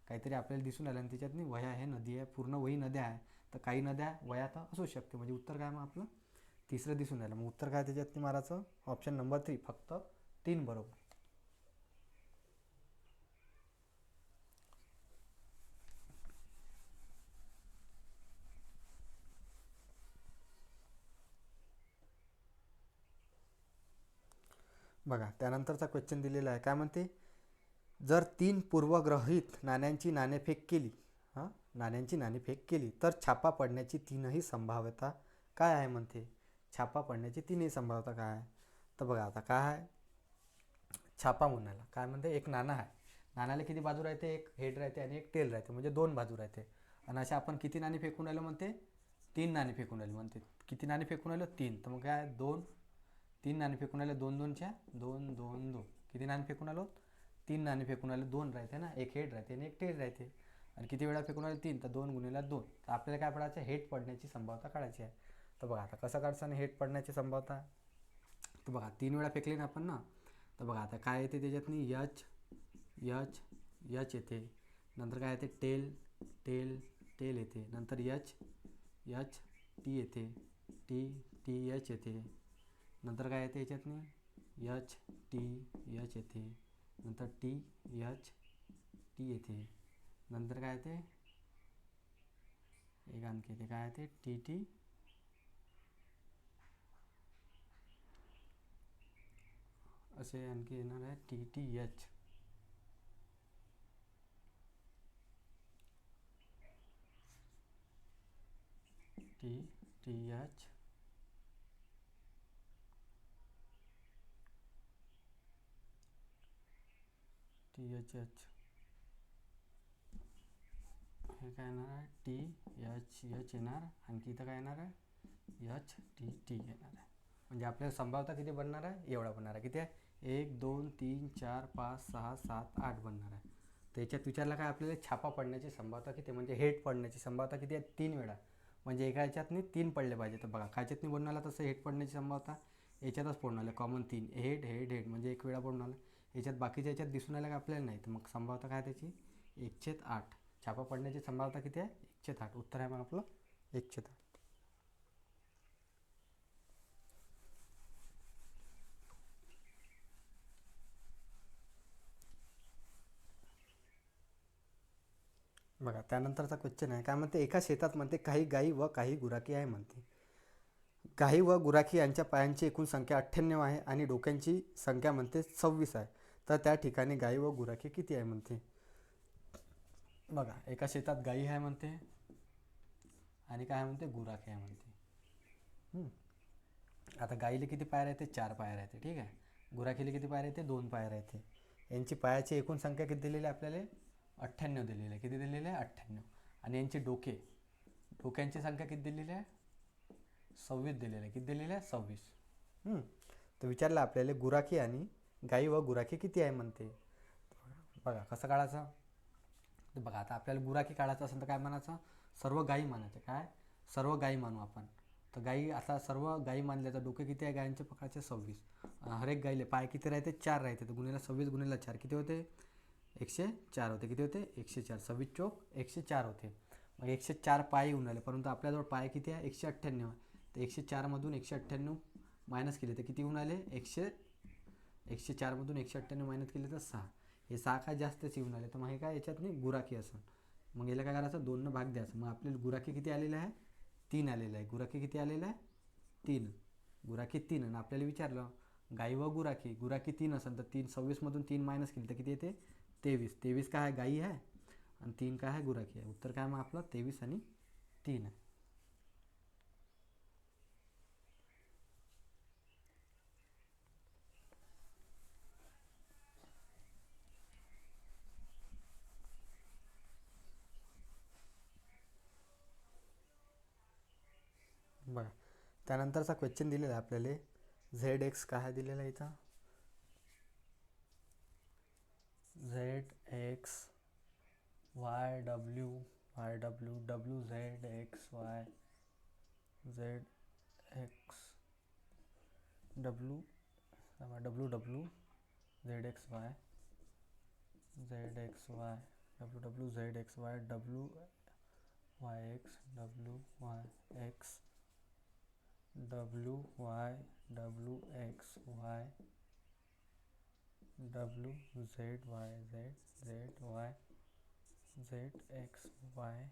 काहीतरी आपल्याला दिसून आलं आणि त्याच्यातनी वया हे नदी आहे, पूर्ण वही नद्या आहे, तर काही नद्या वया तर असू शकते, म्हणजे उत्तर काय मग आपलं तिसरं दिसून आलं. मग उत्तर काय त्याच्यातनी मारायचं ऑप्शन नंबर 3, फक्त 3 बरोबर. बघा त्यानंतरचा क्वेश्चन दिलेला आहे, काय म्हणते जर 3 पूर्वग्रहित नाण्यांची नाणेफेक केली, नाण्यांची नाणेफेक केली तर छापा पडण्याची 3ही संभाव्यता काय आहे म्हणते. छापा पडण्याची 3ही संभाव्यता काय आहे, तर बघा आता काय आहे, छापा म्हणायला काय म्हणते, एक नाणं आहे, नाण्याला किती बाजू राहते, एक हेड राहते आणि एक टेल राहते, म्हणजे दोन बाजू राहते. आणि अशा आपण किती नाणी फेकून राहिलो म्हणते, 3 नाणी फेकून राहिली म्हणते. किती नाणी फेकून राहिलो, 3. तर मग काय 2, 3 नाणी फेकून राहिले, 2 2च्या 2 2 2. किती नाणी फेकून आलो, 3 नाणी फेकून राहिले, 2 राहते ना, एक हेड राहते आणि एक टेल राहते. आणि किती वेळा फेकून राहिले, 3, तर 2 गुणिले 2. तर आपल्याला काय पडायचं, हेड पडण्याची संभाव्यता काढायची आहे. तर बघा आता कसं काढायचं आणि हेड पडण्याची संभाव्यता. तर बघा 3 वेळा फेकले ना आपण ना, तर बघा आता काय येते त्याच्यातनी, यच यच यच येते. नंतर काय येते, टेल टेल टेल येते. नंतर यच यच टी येते, टी टी यच येते. नंतर काय येते याच्यातनी, यच टी यच येते. नंतर टी यच टी येते. नंतर काय येते, एक आणखी येते, काय येते, टी टी असे आणखी येणार आहे, T T H. T T H T H H, हे काय येणार आहे, टी एच एच येणार. आणखी इथं काय येणार आहे, एच टी टी येणार आहे. म्हणजे आपल्याला संभाव्यता किती बनणार आहे, एवढा बनणार आहे. किती आहे, 1 2 3 4 5 6 7 8 बनणार आहे. त्याच्यात विचारलं काय आपल्याला, छापा पडण्याची संभाव्यता किती, म्हणजे हेड पडण्याची संभाव्यता किती आहे, 3 वेळा. म्हणजे एका याच्यातनी 3 पडले पाहिजे. तर बघा कायच्यात नाही बनवला तसं हेड पडण्याची संभाव्यता याच्यातच पडून आलं, कॉमन 3, हेड हेड हेड, म्हणजे एक वेळा पडून आलं. याच्यात बाकीच्या याच्यात दिसून आलं का आपल्याला नाही. तर मग संभाव्यता काय त्याची, 1/8. छापा पडण्याची संभाव्यता किती आहे, 1/8. उत्तर आहे मग आपलं 1/8. बघा त्यानंतरचा क्वेश्चन आहे, काय म्हणते, एका शेतात म्हणते काही गायी व काही गुराखी आहे म्हणते. गायी व गुराखी यांच्या पायांची एकूण संख्या 98 आहे आणि डोक्यांची संख्या म्हणते 26 आहे. तर त्या ठिकाणी गायी व गुराखी किती आहे म्हणते. बघा एका शेतात गायी आहे म्हणते आणि काय म्हणते, गुराखी आहे म्हणते. आता गाईला किती पाय राहते, 4 पाय राहते, ठीक आहे. गुराखीला किती पाय राहते, 2 पाय राहते. यांची पायाची एकूण संख्या किती दिलेली आहे आपल्याला, 98 दिलेली आहे. किती दिलेली आहे, 98. आणि यांची डोक्यांची संख्या किती दिलेली आहे, 26 दिलेली आहे. किती दिलेली आहे, 26. तर विचारलं आपल्याला गुराखी आणि गाई व गुराखी किती आहे म्हणते. बघा कसं काढायचं. तर बघा आता आपल्याला गुराखी काढायचं असेल तर काय म्हणायचं, सर्व गायी मानायचं. काय, सर्व गायी मानू आपण. तर गायी, आता सर्व गायी मानल्या तर डोके किती आहे गायींचे पकडायचे, 26. हर एक गायीले पाय किती राहते, 4 राहते. तर गुणिले 26 गुणिले 4 किती होते, 104 होते. किती होते, 104. 26 चोक 104 होते. मग 104 पाय येऊन आले, परंतु आपल्याजवळ पाय किती आहे, 198. तर 104मधून 198 मायनस केले तर किती होऊन आले, 104मधून 198 मायनस केले तर 6. हे 6 काय जास्तच येऊन आले. तर मग हे काय याच्यात नाही गुराखी असं. मग याला काय करायचं, 2 भाग द्यायचं. मग आपल्याला गुराखी किती आलेलं आहे, 3 आलेलं आहे. गुराखी किती आलेलं आहे, 3. गुराखी 3. आणि आपल्याला विचारलं गाई व गुराखी 3 असेल तर 26मधून 3 मायनस केली तर किती येते, 23. 23 काय आहे, गाई आहे, आणि 3 काय आहे, गुराखी आहे. उत्तर काय मग आपलं 23 आणि 3 आहे. बघा त्यानंतरचा क्वेश्चन दिलेला आहे आपल्याला, झेड एक्स काय दिलेला आहे इथं, Z x Y W W Z x Y Z x W W Z x Y W Z x Y W Y x W Y x W Y W x Y W Z Y Z Y Z x Y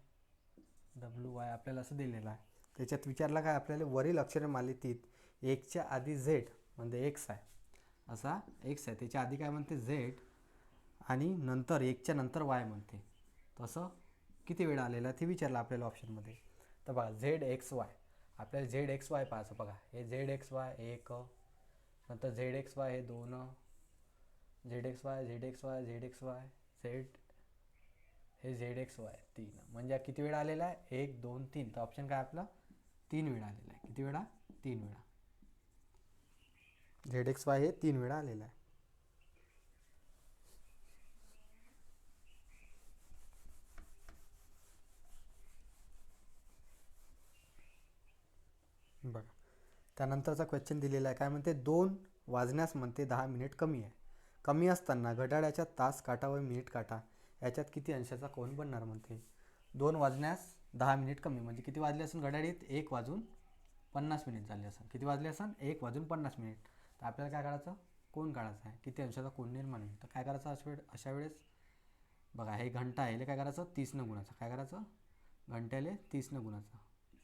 W Y आपल्याला असं दिलेलं आहे. त्याच्यात विचारलं काय आपल्याला, वरील अक्षर मालिकेत एकच्या आधी झेड म्हणजे एक्स आहे, असा एक्स आहे, त्याच्या आधी काय म्हणते झेड आणि नंतर एकच्या नंतर वाय म्हणते. तसं किती वेळा आलेलं आहे ते विचारलं आपल्याला ऑप्शनमध्ये. तर बघा झेड एक्स वाय, आपल्याला झेड एक्स वाय पाहायचं. बघा हे झेड एक्स वाय 1, नंतर झेड एक्स वाय हे 2, Z x Y Z x Y Z x Y Z हे झेड एक्स वाय 3. म्हणजे किती वेळा आलेला आहे? 1 2 3. तर ऑप्शन काय आपला 3 वेळा आलेला आहे. किती वेळा? 3 वेळा. झेड एक्स वाय हे 3 वेळा आलेला आहे. बघा त्यानंतरचा क्वेश्चन दिलेला आहे. काय म्हणते? 2 वाजण्यास म्हणते 10 मिनिट कमी आहे. कमी असताना घड्याळाच्या तास काटा व मिनिट काटा याच्यात किती अंशाचा कोन बनणार म्हणते. 2 वाजण्यास 10 मिनिट कमी म्हणजे किती वाजले असेल घड्याळीत? 1 वाजून 50 मिनिट झाले असेल. किती वाजले असेल? 1 वाजून 50 मिनिट. तर आपल्याला काय करायचं? कोन काढायचा आहे. किती अंशाचा कोन निर्माण होईल. तर काय करायचं अशा वेळेस? बघा हे घंटा आहे, काय करायचं? 30 गुणाचं. काय करायचं? घंट्याले 30 गुणाचं.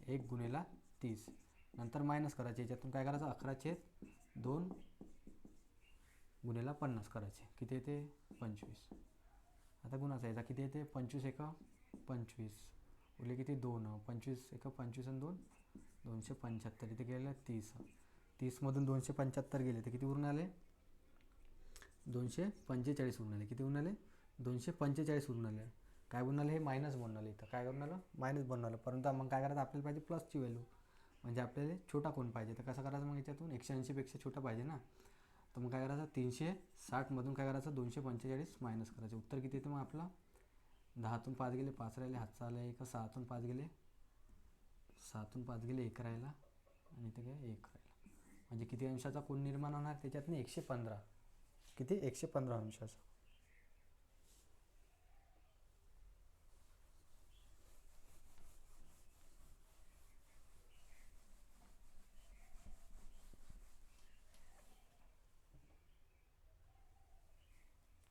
1 गुणेला 30. नंतर मायनस करायचे. याच्यातून काय करायचं? 11/2 गुणेला 50 करायचे. किती येते? 25. आता गुणाचा याचा किती येते? 25 एक 25 उरले किती? 2. 25 एक 25 आणि 2 275. इथे गेलं 30. 30मधून 275 गेले तर किती उरून आले? 245 उरून आले. किती उरून आले? 245 उरून आले. काय बनून आले? हे मायनस बनून आले. इथं काय करून आलं? मायनस बनून आलं. परंतु मग काय करायचं? आपल्याला पाहिजे प्लसची व्हॅल्यू. म्हणजे आपल्याला छोटा कोन पाहिजे. तर कसं करायचं मग याच्यातून? 180पेक्षा छोटा पाहिजे ना. तर मग काय करायचं? 360मधून काय करायचं? 245 मायनस करायचं. उत्तर किती येतं मग आपला? 10तून 5 गेले 5 राहिले. हातचा आला 1. 6तून 5 गेले 6तून 5 गेले 1 राहिला आणि इथे काय 1 राहिला. म्हणजे किती अंशाचा कोन निर्माण होणार त्याच्यात? 115. किती? 115 अंशाचा.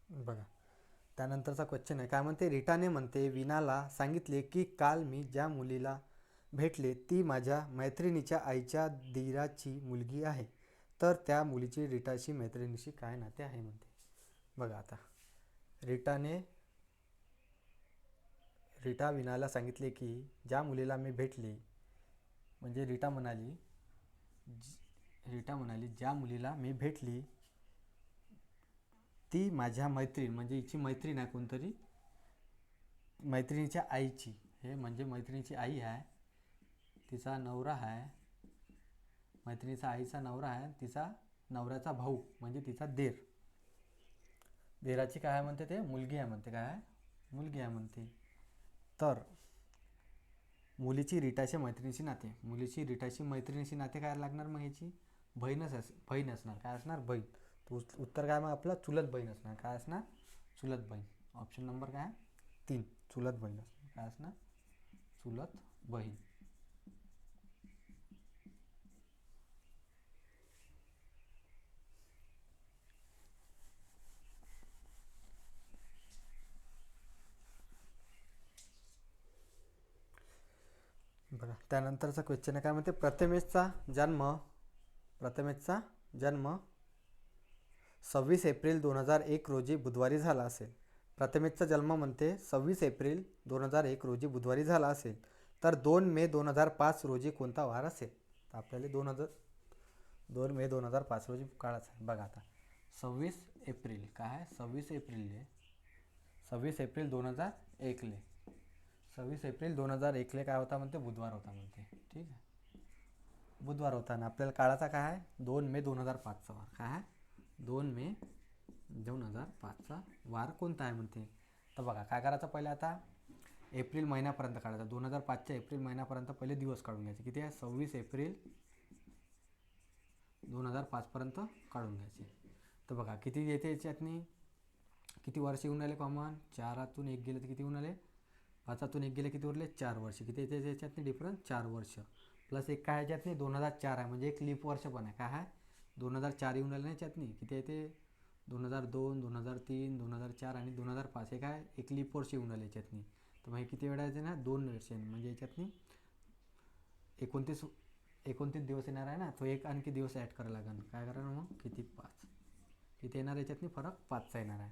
बघा त्यानंतरचा क्वेश्चन आहे. काय म्हणते? रीटाने म्हणते वीणाला सांगितले की काल मी ज्या मुलीला भेटले ती माझ्या मैत्रिणीच्या आईच्या दिराची मुलगी आहे. तर त्या मुलीची रीटाची मैत्रिणीशी काय नाते आहे म्हणते. बघा आता रीटा वीणाला सांगितले की ज्या मुलीला मी भेटली म्हणजे रीटा म्हणाली ज्या मुलीला मी भेटली ती माझ्या मैत्रीण म्हणजे हिची मैत्रीण आहे कोणतरी, मैत्रिणीच्या आईची. हे म्हणजे मैत्रिणीची आई आहे, तिचा नवरा आहे, मैत्रिणीचा आईचा नवरा आहे, तिचा नवऱ्याचा भाऊ म्हणजे तिचा देराची काय आहे म्हणते? ते मुलगी आहे म्हणते. काय आहे? मुलगी आहे म्हणते. तर मुलीची रीटाच्या मैत्रिणीशी नाते, मुलीची रीटाची मैत्रिणीशी नाते काय लागणार मग? ह्याची बहीण असणार. काय असणार? बहीण. तो उत्तर काय मग आपलं? चुलत बहीण असणार. काय असणार? चुलत बहीण. ऑप्शन नंबर काय? 3 चुलत बहीण असणार. काय असणार? चुलत बहीण. बघा त्यानंतरचा क्वेश्चन आहे. काय म्हणते? प्रथमेशचा जन्म 26 एप्रिल 2001 रोजी बुधवारी झाला असेल. प्रथमेशचा जन्म म्हणते 26 एप्रिल 2001 रोजी बुधवारी झाला असेल. तर 2 मे 2005 रोजी कोणता वार असेल? तर आपल्याला 2 मे 2005 रोजी काढायचं आहे. बघा आता 26 एप्रिल काय आहे? 26 एप्रिल 2001ले 26 एप्रिल 2001ले काय होता म्हणते? बुधवार होता म्हणते. ठीक आहे, बुधवार होता ना. आपल्याला काळाचा काय आहे? 2 मे 2005चा वार. काय आहे? 2 मे 2005चा वार कोणता आहे म्हणते. तर बघा काय करायचं? पहिले आता एप्रिल महिन्यापर्यंत काढायचा. 2005च्या एप्रिल महिन्यापर्यंत पहिले दिवस काढून घ्यायचे. किती आहे? 26 एप्रिल 2005पर्यंत काढून घ्यायचे. तर बघा किती येते याच्यातनी? किती वर्ष येऊन आले कॉमन? 4तून 1 गेले तर किती होऊन आले? 5तून 1 गेले किती उरले? 4 वर्ष. किती येते याच्यातनी डिफरन्स? 4 वर्ष. प्लस एक काय याच्यातनी? 2004 आहे म्हणजे एक लीप वर्ष पण आहे. काय आहे? 2004 येऊन आले ना याच्यातनी. किती येते? 2002 2003 2004 आणि 2005 हे काय? एक लीप वर्ष येऊन आले याच्यातनी. तर मग हे किती वेळा येते ना? 2 वर्ष. म्हणजे याच्यातनी 29 दिवस येणार आहे ना. तो एक आणखी दिवस ॲड करायला लागेल. काय करायला मग? किती? 5. किती येणार याच्यातनी? फरक 5चा येणार आहे.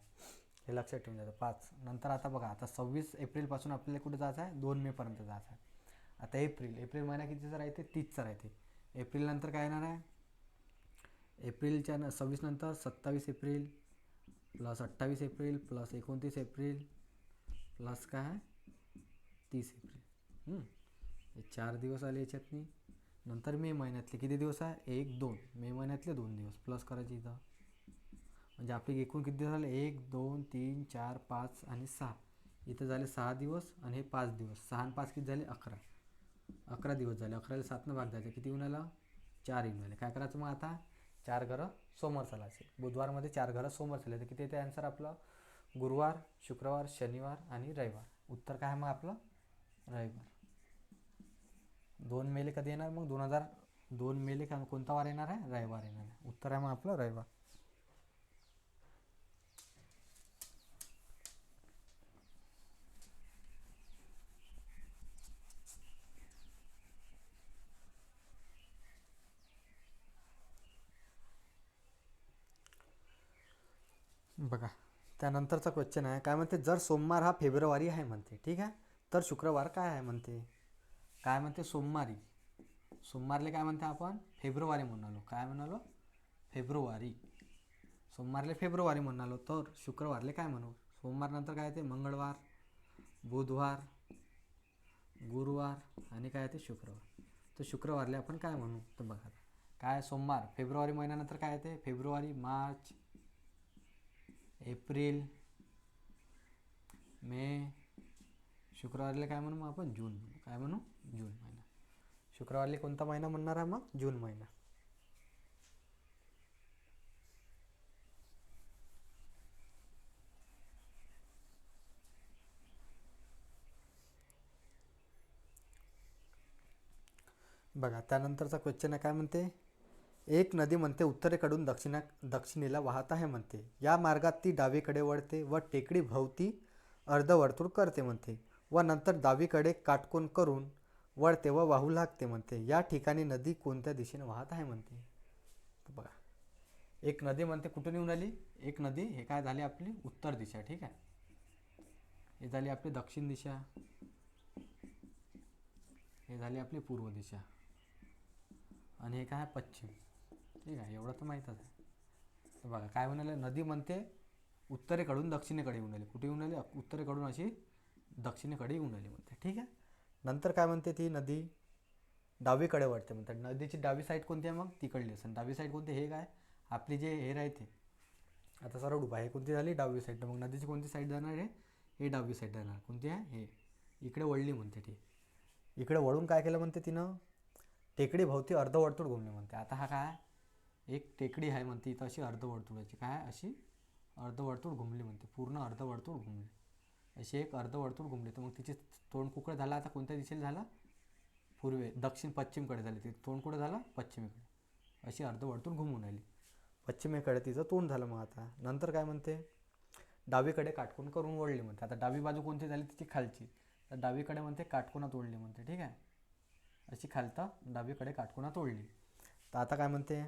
हे लक्षात ठेवून जातं 5. नंतर आता बघा आता 26 एप्रिलपासून आपल्याला कुठे जायचं आहे? 2 मेपर्यंत जायचं आहे. आता एप्रिल महिना कितीचा राहते? 30चा राहते. एप्रिल नंतर काय येणार आहे? एप्रिलच्या 26 नंतर 27 April plus 28 April plus 29 April plus काय आहे 30 एप्रिल. हे 4 दिवस आले याच्यातनी. नंतर मे महिन्यातले किती दिवस आहे 1 2 मे महिन्यातले 2 दिवस प्लस करायचे इथं. म्हणजे आपले एकूण किती दिवस झाले 1 2 3 4 5 आणि 6. इथं झाले 6 दिवस आणि हे 5 दिवस. 6 आणि 5 किती झाले 11. 11 दिवस झाले. 11ला 7नं भाग द्यायचा किती येऊन आला 4 येऊन आले. काय करायचं मग आता 4 घरं सोमवार चालायचे. बुधवारमध्ये 4 घरं सोमवार चालले तर किती येते आन्सर आपलं गुरुवार शुक्रवार शनिवार आणि रविवार. उत्तर काय आहे मग आपलं रविवार. 2 मेले कधी येणार मग 2002 मेले का कोणता वार येणार आहे रविवार येणार आहे. उत्तर आहे मग आपलं रविवार. बघा त्यानंतरचा क्वेश्चन आहे काय म्हणते जर सोमवार हा फेब्रुवारी आहे म्हणते ठीक आहे तर शुक्रवार काय आहे म्हणते. काय म्हणते सोमवारी सोमवारले काय म्हणते आपण फेब्रुवारी म्हणालो. काय म्हणालो फेब्रुवारी. सोमवारले फेब्रुवारी म्हणालो तर शुक्रवारले काय म्हणू. सोमवार नंतर काय येते मंगळवार बुधवार गुरुवार आणि काय येते शुक्रवार. तर शुक्रवारले आपण काय म्हणू. तर बघा काय सोमवार फेब्रुवारी महिन्यानंतर काय येते फेब्रुवारी मार्च एप्रिल मे. शुक्रवारले काय म्हणू मग आपण जून म्हणू. काय म्हणू जून महिना. शुक्रवारले कोणता महिना म्हणणार आहे मग जून महिना. बघा त्यानंतरचा क्वेश्चन आहे काय म्हणते एक नदी म्हणते उत्तरेकडून दक्षिणेला वाहत आहे म्हणते. या मार्गात ती डावीकडे वळते व टेकडी भोवती अर्धवर्तुळ करते म्हणते व नंतर डावीकडे काटकोन करून वळते व वाहू लागते म्हणते. या ठिकाणी नदी कोणत्या दिशेने वाहत आहे म्हणते. तर बघा एक नदी म्हणते कुठून येऊन आली. एक नदी हे काय झाली आपली उत्तर दिशा ठीक आहे. हे झाली आपली दक्षिण दिशा हे झाली आपली पूर्व दिशा आणि हे काय पश्चिम ठीक आहे. एवढं तर माहीतच आहे. तर बघा काय म्हणाले नदी म्हणते उत्तरेकडून दक्षिणेकडे येऊन आली. कुठे येऊन आली उत्तरेकडून अशी दक्षिणेकडे येऊन आली म्हणते ठीक आहे. नंतर काय म्हणते ती नदी डावीकडे वळते म्हणतात. नदीची डावी साईड कोणती आहे मग तिकडली असेल. डावी साईड कोणती हे काय आपली जे हे राहते आता सरळ उभा आहे कोणती झाली डावी साईड. मग नदीची कोणती साईड जाणार आहे हे डावी साईड जाणार. कोणती आहे हे इकडे वळली म्हणते ती. इकडे वळून काय केलं म्हणते तिनं टेकडी भोवती अर्धवर्तुळ घुमली म्हणते. आता हा काय एक टेकडी आहे म्हणते इथं अशी अर्धवर्तुळाची काय अशी अर्धवर्तुळ घुमली म्हणते. पूर्ण अर्धवर्तुळ घुमली अशी एक अर्धवर्तुळ घुमली. तर मग तिचे तोंड कुकडे झाला आता कोणत्या दिशेला झाला पूर्वे दक्षिण पश्चिमकडे झाली. तिथे तोंड कुठे झाला पश्चिमेकडे. अशी अर्धवर्तुळ घुमून आली पश्चिमेकडे तिचं तोंड झालं. मग आता नंतर काय म्हणते डावीकडे काटकोन करून ओढली म्हणते. आता डावी बाजू कोणती झाली तिची खालची. तर डावीकडे म्हणते काटकोनात ओढली म्हणते ठीक आहे. अशी खालता डावीकडे काटकोनात ओढली. तर आता काय म्हणते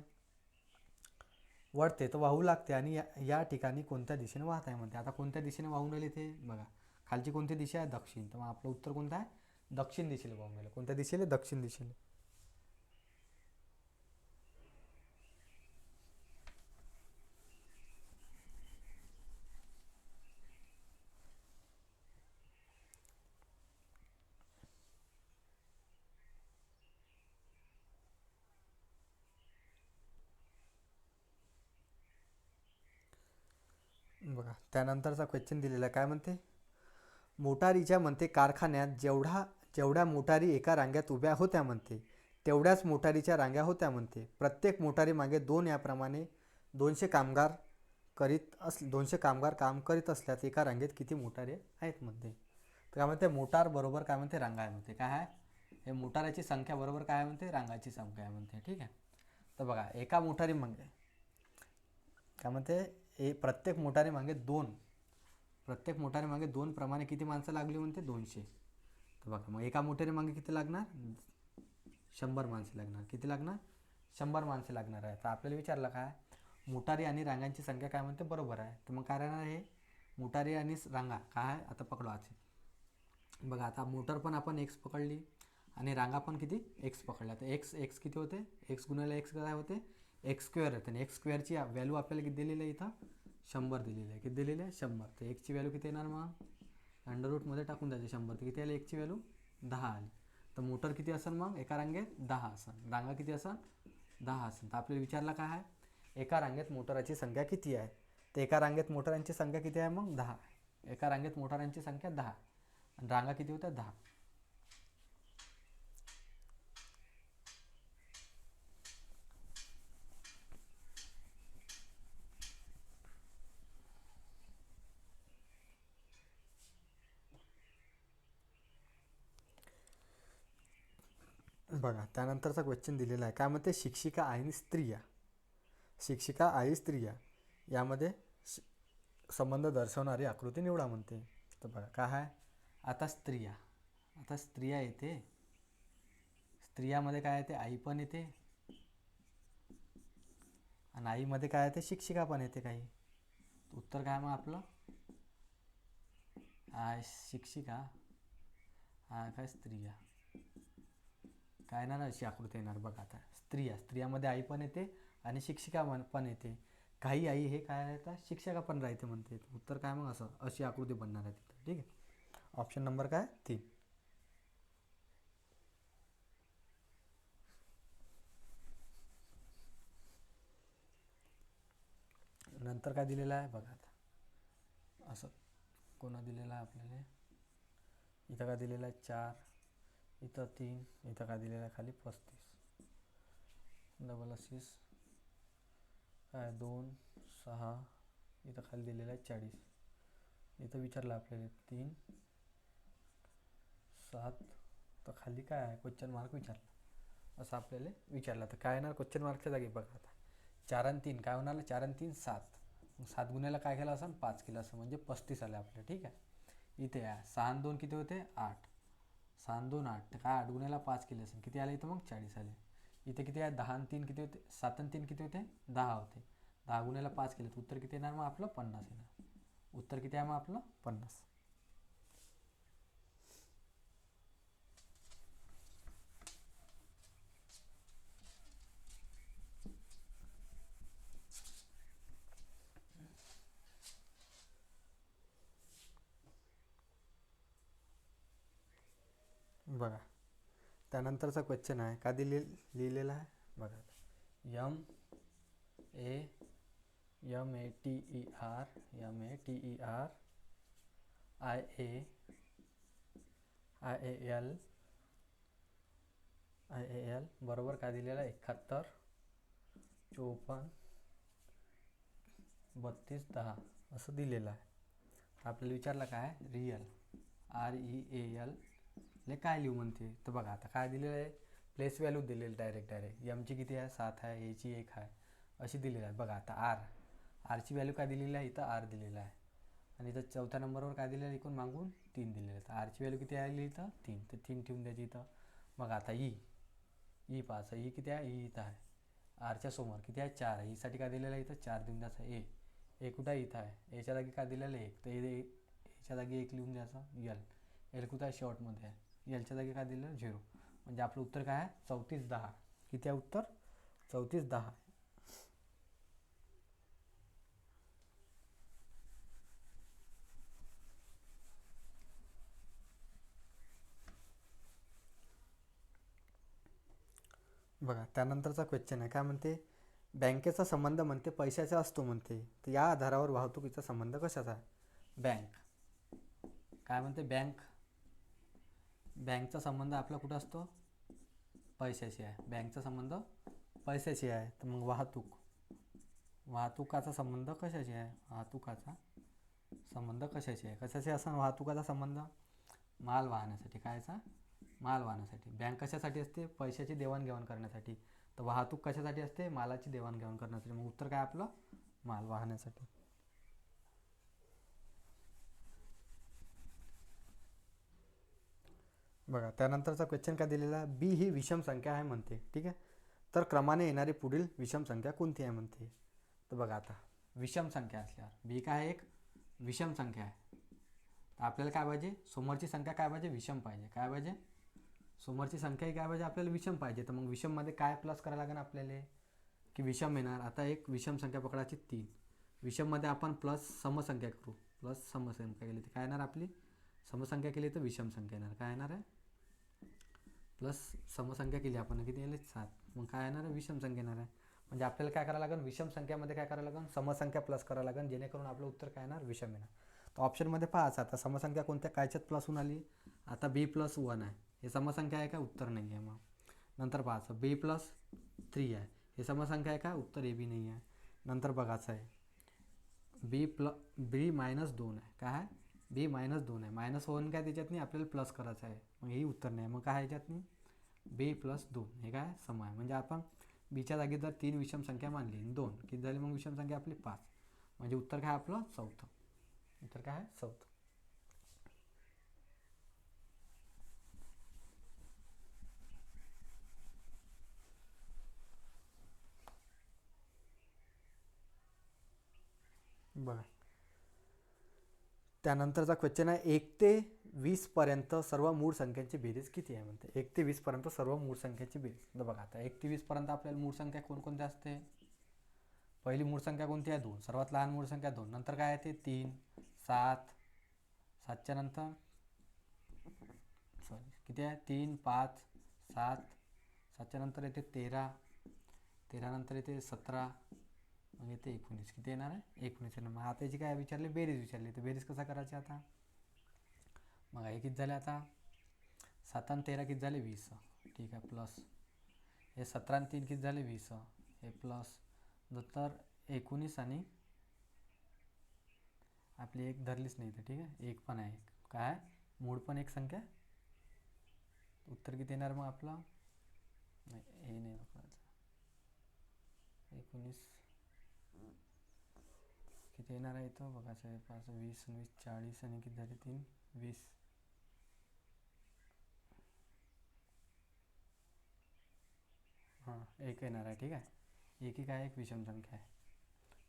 वळते तर वाहू लागते आणि या ठिकाणी कोणत्या दिशेने वाहत आहे म्हणते. आता कोणत्या दिशेने वाहून राहिली ते बघा खालची कोणती दिशा आहे दक्षिण. तर मग आपलं उत्तर कोणतं आहे दक्षिण दिशेला वाहून राहिलं. कोणत्या दिशेला दक्षिण दिशेला. बघा त्यानंतरचा क्वेश्चन दिलेला काय म्हणते मोटारीच्या म्हणते कारखान्यात जेवढ्या मोटारी एका रांग्यात उभ्या होत्या म्हणते तेवढ्याच मोटारीच्या रांग्या होत्या म्हणते. प्रत्येक मोटारी मागे 2 याप्रमाणे 200 कामगार काम करीत असल्यास एका रांगेत किती मोटारी आहेत म्हणते. तर काय म्हणते मोटार बरोबर काय म्हणते रांगा आहे म्हणते. काय आहे हे मोटाराची संख्या बरोबर काय आहे म्हणते रांगाची संख्या आहे म्हणते ठीक आहे. तर बघा एका मोटारी मागे काय म्हणते प्रत्येक मोटारी मागे 2 प्रमाणे किती माणसं लागली म्हणते 200. तर बघा मग एका मोटारी मागे किती लागणार 100 माणसे लागणार. किती लागणार 100 माणसे लागणार आहे. तर आपल्याला विचारलं काय मोटारी आणि रांगांची संख्या काय म्हणते बरोबर आहे. तर मग काय राहणार हे मोटारी आणि रांगा काय आता पकडवायचे. बघा आता मोटर पण आपण एक्स पकडली आणि रांगा पण किती एक्स पकडल्या. तर एक्स किती होते एक्स गुणिले एक्स काय होते एक्स स्क्वेअर येते आणि एक्स स्क्वेअरची व्हॅल्यू आपल्याला किती दिलेली आहे इथं 100 दिलेली आहे. किती दिलेली आहे 100. तर एक्सची व्हॅल्यू किती येणार मग अंडर रूटमध्ये टाकून द्यायची 100. तर किती आली एक्सची व्हॅल्यू 10 आली. तर मोटर किती असेल मग एका रांगेत 10 असेल, रांगा किती असेल 10 असेल. तर आपल्याला विचारला काय आहे एका रांगेत मोटराची संख्या किती आहे. तर एका रांगेत मोटरांची संख्या किती आहे मग 10. एका रांगेत मोटरांची संख्या 10 आणि रांगा किती होत्या 10. बघा त्यानंतरचा क्वेश्चन दिलेला आहे काय म्हणते शिक्षिका आणि स्त्रिया. शिक्षिका आणि स्त्रिया यामध्ये संबंध दर्शवणारी आकृती निवडा म्हणते. तर बघा काय आहे आता स्त्रिया येते. स्त्रियामध्ये काय येते आई पण येते आणि आईमध्ये काय येते शिक्षिका पण येते काही. उत्तर काय मग आपलं शिक्षिका काय स्त्रिया काय ना अशी आकृती येणार. बघा आता स्त्रियामध्ये आई पण येते आणि शिक्षिका पण येते. काही आई हे काय राहतात शिक्षका पण राहते म्हणते. उत्तर काय मग असं अशी आकृती बनणार आहे तिथं. ठीक आहे ऑप्शन नंबर काय 3. नंतर काय दिलेलं आहे बघा आता असं कोणा दिलेलं आहे आपल्याला इथं काय दिलेलं आहे 4, इथं 3, इथं काय दिलेलं आहे खाली 35, डबल अशीस काय 2, 6, इथं खाली दिलेलं आहे 40. इथं विचारलं आपल्याला 3, 7, तर खाली काय आहे क्वेश्चन मार्क विचारला असं आपल्याला विचारलं. तर काय येणार क्वेश्चन मार्कच्या जागी बघा आता 4 आणि 3 काय होणार 4 आणि 3 7. 7 गुन्ह्याला काय केलं असं 5 केलं असं म्हणजे 35 आलं आपलं. ठीक आहे इथे आहे 6 आणि 2 किती होते 8, 6 आणि 2 8. तर काय 8 गुन्ह्याला 5 केले असेल किती आले इथं मग 40 आले. इथे किती आहे 10 आणि 3 किती होते 7 आणि 3 किती होते 10 होते. 10 गुन्ह्याला 5 केले तर उत्तर किती येणार मग आपलं 50 येणार. उत्तर किती आहे मग आपलं 50. बघा त्यानंतरचा क्वेश्चन आहे का लिहिलेला आहे बघा IAL बरोबर काय दिलेलं आहे 71, 54, 32, 10 असं दिलेलं आहे. आपल्याला विचारलं काय रियल REAL ले काय लिहू म्हणते. तर बघा आता काय दिलेलं आहे प्लेस व्हॅल्यू दिलेली डायरेक्ट एमची किती आहे 7 आहे एची 1 आहे अशी दिलेली आहे. बघा आता आरची व्हॅल्यू काय दिलेली आहे इथं आर दिलेला आहे आणि इथं चौथ्या नंबरवर काय दिलेलं आहे इकडून मागून 3 दिलेलं आहे. तर आरची व्हॅल्यू किती आली इथं 3, तर 3 ठेवून द्यायची इथं. बघा आता ई पाहायचं ई किती आहे इथं आहे आरच्या समोर किती आहे 4 आहे. ईसाठी काय दिलेलं आहे इथं 4 देऊन द्यायचं ए कुठं आहे इथं आहे एच्या जागी काय दिलेलं आहे 1 तर एच्या जागी 1 लिहून द्यायचं एल कुठं आहे शॉर्टमध्ये आहे एलच्या जागी काय दिलं 0 म्हणजे आपलं उत्तर काय आहे 34 10. किती आहे उत्तर 34 10. बघा त्यानंतरचा क्वेश्चन आहे काय म्हणते बँकेचा संबंध म्हणते पैशाचा असतो म्हणते. तर या आधारावर वाहतुकीचा संबंध कशाचा आहे. बँक काय म्हणते बँकचा संबंध आपला कुठं असतो पैशाशी आहे. बँकचा संबंध पैशाशी आहे. तर मग वाहतुकाचा संबंध कशाशी आहे कशाशी असं वाहतुकाचा संबंध माल वाहण्यासाठी कायचा माल वाहण्यासाठी. बँक कशासाठी असते पैशाची देवाणघेवाण करण्यासाठी. तर वाहतूक कशासाठी असते मालाची देवाणघेवाण करण्यासाठी. मग उत्तर काय आपलं माल वाहण्यासाठी. बघा त्यानंतरचा क्वेश्चन काय दिलेला बी ही विषम संख्या आहे म्हणते. ठीक आहे तर क्रमाने येणारी पुढील विषम संख्या कोणती आहे म्हणते. तर बघा आता विषम संख्या असल्यावर बी काय एक विषम संख्या आहे. तर आपल्याला काय पाहिजे समोरची संख्या काय पाहिजे विषम पाहिजे. काय पाहिजे समोरची संख्या ही काय पाहिजे आपल्याला विषम पाहिजे. तर मग विषममध्ये काय प्लस करायला लागेल आपल्याला की विषम येणार. आता एक विषम संख्या पकडायची 3. विषममध्ये आपण प्लस समसंख्या करू. प्लस समसंख्या केली तर काय येणार आपली? समसंख्या केली तर विषम संख्या येणार. काय येणार आहे? प्लस समसंख्या केली आपण किती येईल? 7. मग काय येणार आहे? विषम संख्या येणार आहे. म्हणजे आपल्याला काय करावं लागेल? विषम संख्यामध्ये काय करावं लागेल? समसंख्या प्लस करावं लागेल, जेणेकरून आपलं उत्तर काय येणार? विषम येणार. तर ऑप्शनमध्ये पाहायचं आता समसंख्या कोणत्या कायच्यात प्लस होऊन आली? आता b+1 आहे, हे समसंख्या आहे का? उत्तर नाही आहे. मग नंतर पाहायचं b+3 आहे, हे समसंख्या आहे का? उत्तर हे बी नाही आहे. नंतर बघायचं आहे b-2 आहे. काय आहे? b-2 आहे. -1 काय त्याच्यात नाही, आपल्याला प्लस करायचं आहे. मग हे उत्तर नाही. मग काय ह्याच्यात नाही? b+2 हे काय सम आहे. म्हणजे आपण बीच्या जागी जर 3 विषम संख्या मानली, 2 किती झाली मग विषम संख्या आपली? 5. म्हणजे उत्तर काय आपलं? चौथं. उत्तर काय आहे? चौथं. बघा त्यानंतरचा क्वेश्चन आहे 1 ते 20 पर्यंत सर्व मूळ संख्यांची बेरीज किती आहे म्हणते. 1 ते 20 पर्यंत सर्व मूळ संख्यांची बेरीज. तर बघा आता 1 ते 20 पर्यंत आपल्याला मूळ संख्या कोणकोणत्या असते? पहिली मूळ संख्या कोणती आहे? 2. सर्वात लहान मूळ संख्या 2. नंतर काय आहे ते? 3, 7. 7च्या नंतर किती आहे? 3, 5, 7. 7च्या नंतर येते 13. 13 नंतर येते 17. मग येते 19. किती येणार आहे? 19 येणार. मग आता याची काय विचारली? बेरीज विचारली. तर बेरीज कसा करायची आता? मग हे किती झाले आता? 7 आणि 13 किती झाले? 20. ठीक आहे. प्लस हे 17 आणि 3 किती झाले? 20. हे प्लस नंतर 19 आणि आपली एक धरलीच नाही तर ठीक आहे, एक पण आहे. काय? मूळ पण एक संख्या. उत्तर किती येणार मग आपलं? नाही हे नाही दाखवायचं. 19 किती येणार आहे इथं बघायचं आहे. 5, 20, 20, 40 आणि किती झाले? 3, 20. हां एक येणार आहे. ठीक आहे. एक काय? एक विषम संख्या आहे.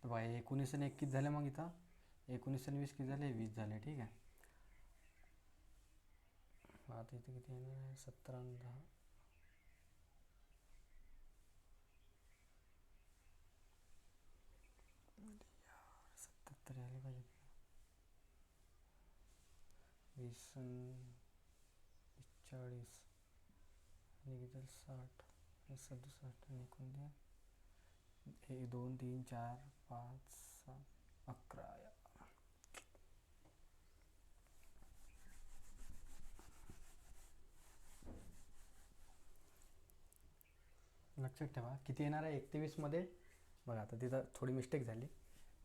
तर बघा 19 आणि 1 किती झाले मग इथं? 19 आणि 20 किती झाले? 20 झाले. ठीक आहे. आता इथे किती येणार आहे? 17 आणि 10. 77 आले पाहिजे. 20 40 आणि किती 60 आणि 67 आणि कोणत्या? 1 2 3 4 5 7 11. लक्षात ठेवा किती येणार आहे 1 ते 20 मध्ये. बघा आता तिथं थोडी मिस्टेक झाली.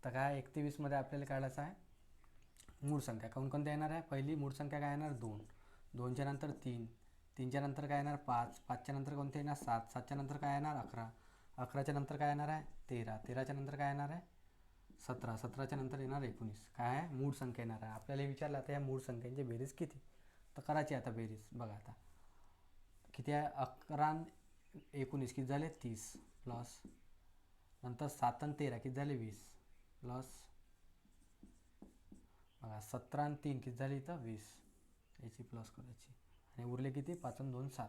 तर काय 1 ते 20 मध्ये आपल्याला काढायचं आहे मूळ संख्या. कोणकोणत्या येणार आहे? पहिली मूळ संख्या काय येणार? 2. 2च्या नंतर 3. 3च्या नंतर काय येणार? 5. 5च्या नंतर कोणते येणार? 7. 7च्या नंतर काय येणार? 11. 11च्या नंतर काय येणार आहे? 13. 13च्या नंतर काय येणार आहे? 17. 17च्या नंतर येणार 19. काय आहे? मूळ संख्या येणार आहे. आपल्याला विचारलं आता या मूळ संख्यांची बेरीज किती. तर करायची आता बेरीज. बघा आता किती आहे? 11 आणि 19 किती झाले? 30. प्लस नंतर 7 आणि 13 किती झाले? 20. प्लस बघा 17 आणि 3 किती झाले इथं? 20. याची प्लस करायची आणि उरले किती? 5 आणि 2 7.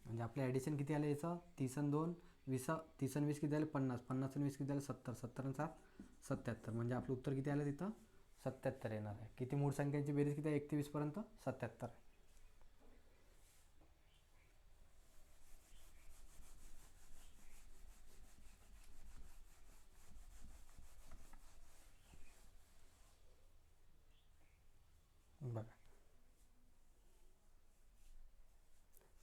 म्हणजे आपले ॲडिशन किती आले याचं? 30 आणि 2 20. 30 आणि 20 किती झाले? 50. 50 आणि 20 किती झाले? 70. 70 आणि 7 77. म्हणजे आपलं उत्तर किती आलं तिथं? 77 येणार आहे. किती मूळ संख्यांची बेरीज किती आहे 1 ते 20 पर्यंत? 77. बघा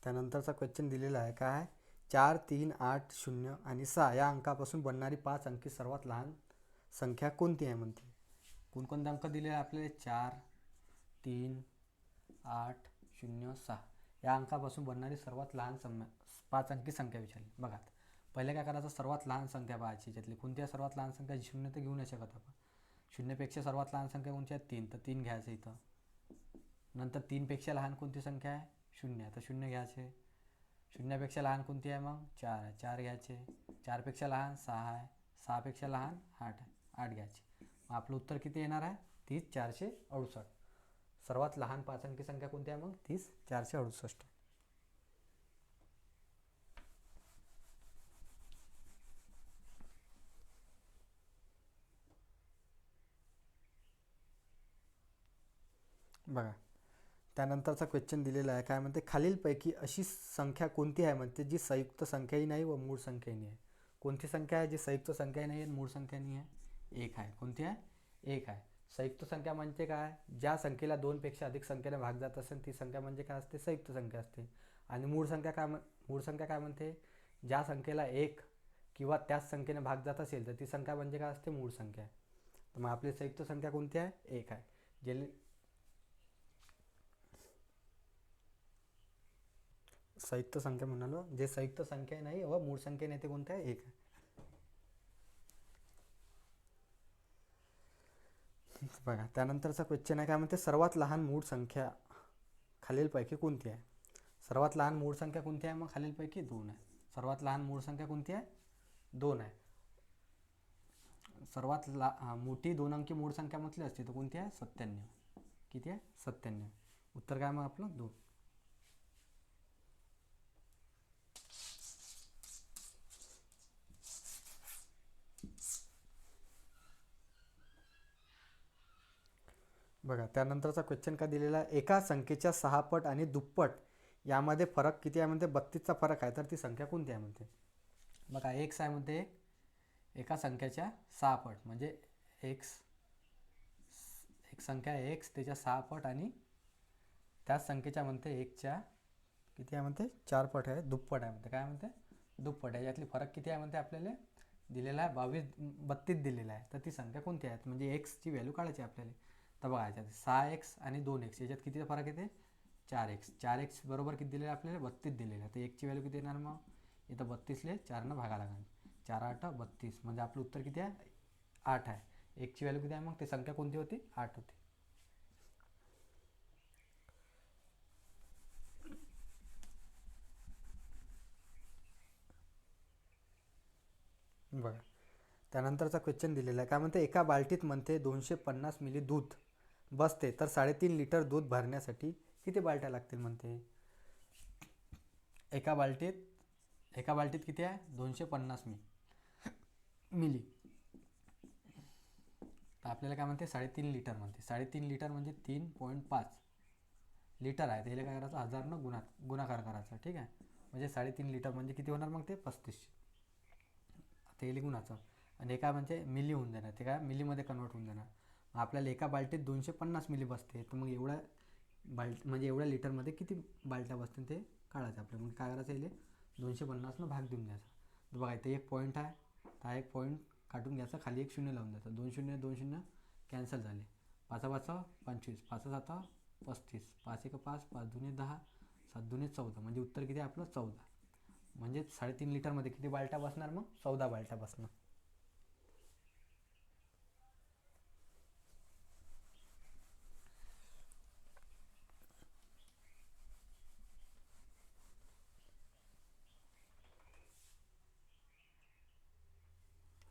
त्यानंतरचा क्वेश्चन दिलेला आहे. काय आहे? 4 3 8 0 आणि 6 या अंकापासून बनणारी 5 अंकी सर्वात लहान संख्या कोणती आहे म्हणते. कोणकोणते अंक दिलेले आहे आपल्याला? 4 3 8 0 6 या अंकापासून बनणारी सर्वात लहान 5 अंकी संख्या विचारली. बघा पहिले काय करायचं? सर्वात लहान संख्या पाहायची. ज्यातली कोणत्या सर्वात लहान संख्या? 0 तर घेऊ नाही शकत आपण. 0 पेक्षा सर्वात लहान संख्या कोणती आहे? 3. तर 3 घ्यायचं इथं. नंतर 3 पेक्षा लहान कोणती संख्या आहे? 0. तर 0 घ्यायचे. 0 पेक्षा लहान कोणती आहे मग? 4 आहे. 4 घ्यायचे. 4 पेक्षा लहान 6 आहे. 6 पेक्षा लहान 8 आहे. 8 घ्यायचे. मग आपलं उत्तर किती येणार आहे? 30 468. सर्वात लहान 5 अंकी संख्या कोणती आहे मग? 30 468. बघा त्यानंतरचा क्वेश्चन दिलेला आहे, काय म्हणते खालीलपैकी अशी संख्या कोणती आहे म्हणते जी संयुक्त संख्याही नाही व मूळ संख्याही नाही आहे. कोणती संख्या आहे जी संयुक्त संख्याही नाही आहे मूळ संख्या नाही आहे? एक आहे. कोणती आहे? एक आहे. संयुक्त संख्या म्हणजे काय? ज्या संख्येला दोनपेक्षा अधिक संख्येने भाग जात असेल ती संख्या म्हणजे काय असते? संयुक्त संख्या असते. आणि मूळ संख्या काय मूळ संख्या काय म्हणते? ज्या संख्येला एक किंवा त्याच संख्येने भाग जात असेल तर ती संख्या म्हणजे काय असते? मूळ संख्या. तर मग आपली संयुक्त संख्या कोणती आहे? एक आहे. जे संयुक्त संख्या म्हणालो, जे संयुक्त संख्या नाही व मूळ संख्या नाही ते कोणतं आहे? एक आहे. बघा त्यानंतरचा क्वेश्चन आहे, काय म्हणते सर्वात लहान मूळ संख्या खालीलपैकी कोणती आहे? सर्वात लहान मूळ संख्या कोणती आहे? मग खालीलपैकी 2 आहे. सर्वात लहान मूळ संख्या कोणती आहे? 2 आहे. सर्वात मोठी 2 अंकी मूळ संख्या म्हटली असते तर कोणती आहे? 97. किती आहे? 97. उत्तर काय मग आपलं? 2. बघा त्यानंतरचा क्वेश्चन काय दिलेला आहे, एका संख्येच्या 6 पट आणि दुप्पट यामध्ये फरक किती आहे म्हणते? 32चा फरक आहे. तर ती संख्या कोणती आहे म्हणते? बघा एक्स आहे म्हणते, एका संख्येच्या 6 पट म्हणजे एक्स, एक संख्या आहे एक्स त्याच्या 6 पट आणि त्याच संख्येच्या म्हणते एकच्या किती आहे म्हणते? 4 पट आहे, दुप्पट आहे म्हणते. काय म्हणते? दुप्पट आहे. यातली फरक किती आहे म्हणते? आपल्याला दिलेला आहे 32 दिलेला आहे. तर ती संख्या कोणती आहे? म्हणजे एक्सची व्हॅल्यू काढायची आपल्याला. तर बघा याच्यात 6x आणि 2x याच्यात कितीचा फरक येते? 4x. 4x बरोबर किती दिलेलं आहे आपल्याला? 32 दिलेलं आहे. तर एकची व्हॅल्यू किती येणार मग? इथं 32ले 4नं भागा लागणार. 4 8 32 म्हणजे आपलं उत्तर किती आहे? 8 आहे. एकची व्हॅल्यू किती आहे मग? ती संख्या कोणती होती? 8 होती. बघा त्यानंतरचा क्वेश्चन दिलेला आहे, काय म्हणते एका बाल्टीत म्हणते 250 मिली दूध बसते तर 3.5 लिटर दूध भरण्यासाठी किती बाल्ट्या लागतील म्हणते? एका बाल्टीत किती आहे? 250 मिली. तर आपल्याला काय म्हणते? 3.5 लिटर म्हणते. 3.5 लिटर म्हणजे 3.5 लिटर आहे. त्याला काय करायचं? 1000 गुणाकार करायचा. ठीक आहे. म्हणजे 3.5 लिटर म्हणजे किती होणार मग? ते 3500. ते गुणाचं आणि एका म्हणजे मिली होऊन जाणार. ते काय मिलीमध्ये कन्वर्ट होऊन जाणार. आपल्याला एका बाल्टीत 250 मिली बसते तर मग एवढ्या म्हणजे एवढ्या लिटरमध्ये किती बाल्ट्या बसतील ते काढायचं आपल्याला. मग काय करायचं? येईल 250नं भाग देऊन द्यायचा. तर बघा इथे एक पॉईंट आहे, हा एक पॉईंट काढून घ्यायचा, खाली एक शून्य लावून द्यायचं. 2 शून्य 2 शून्य कॅन्सल झाले. 5 5 25, 5 7 35, 5 1 5, 5 2 10, 7 2 14 म्हणजे उत्तर किती आहे आपलं? 14. म्हणजे 3.5 लिटरमध्ये किती बाल्ट्या बसणार मग? 14 बाल्ट्या बसणार.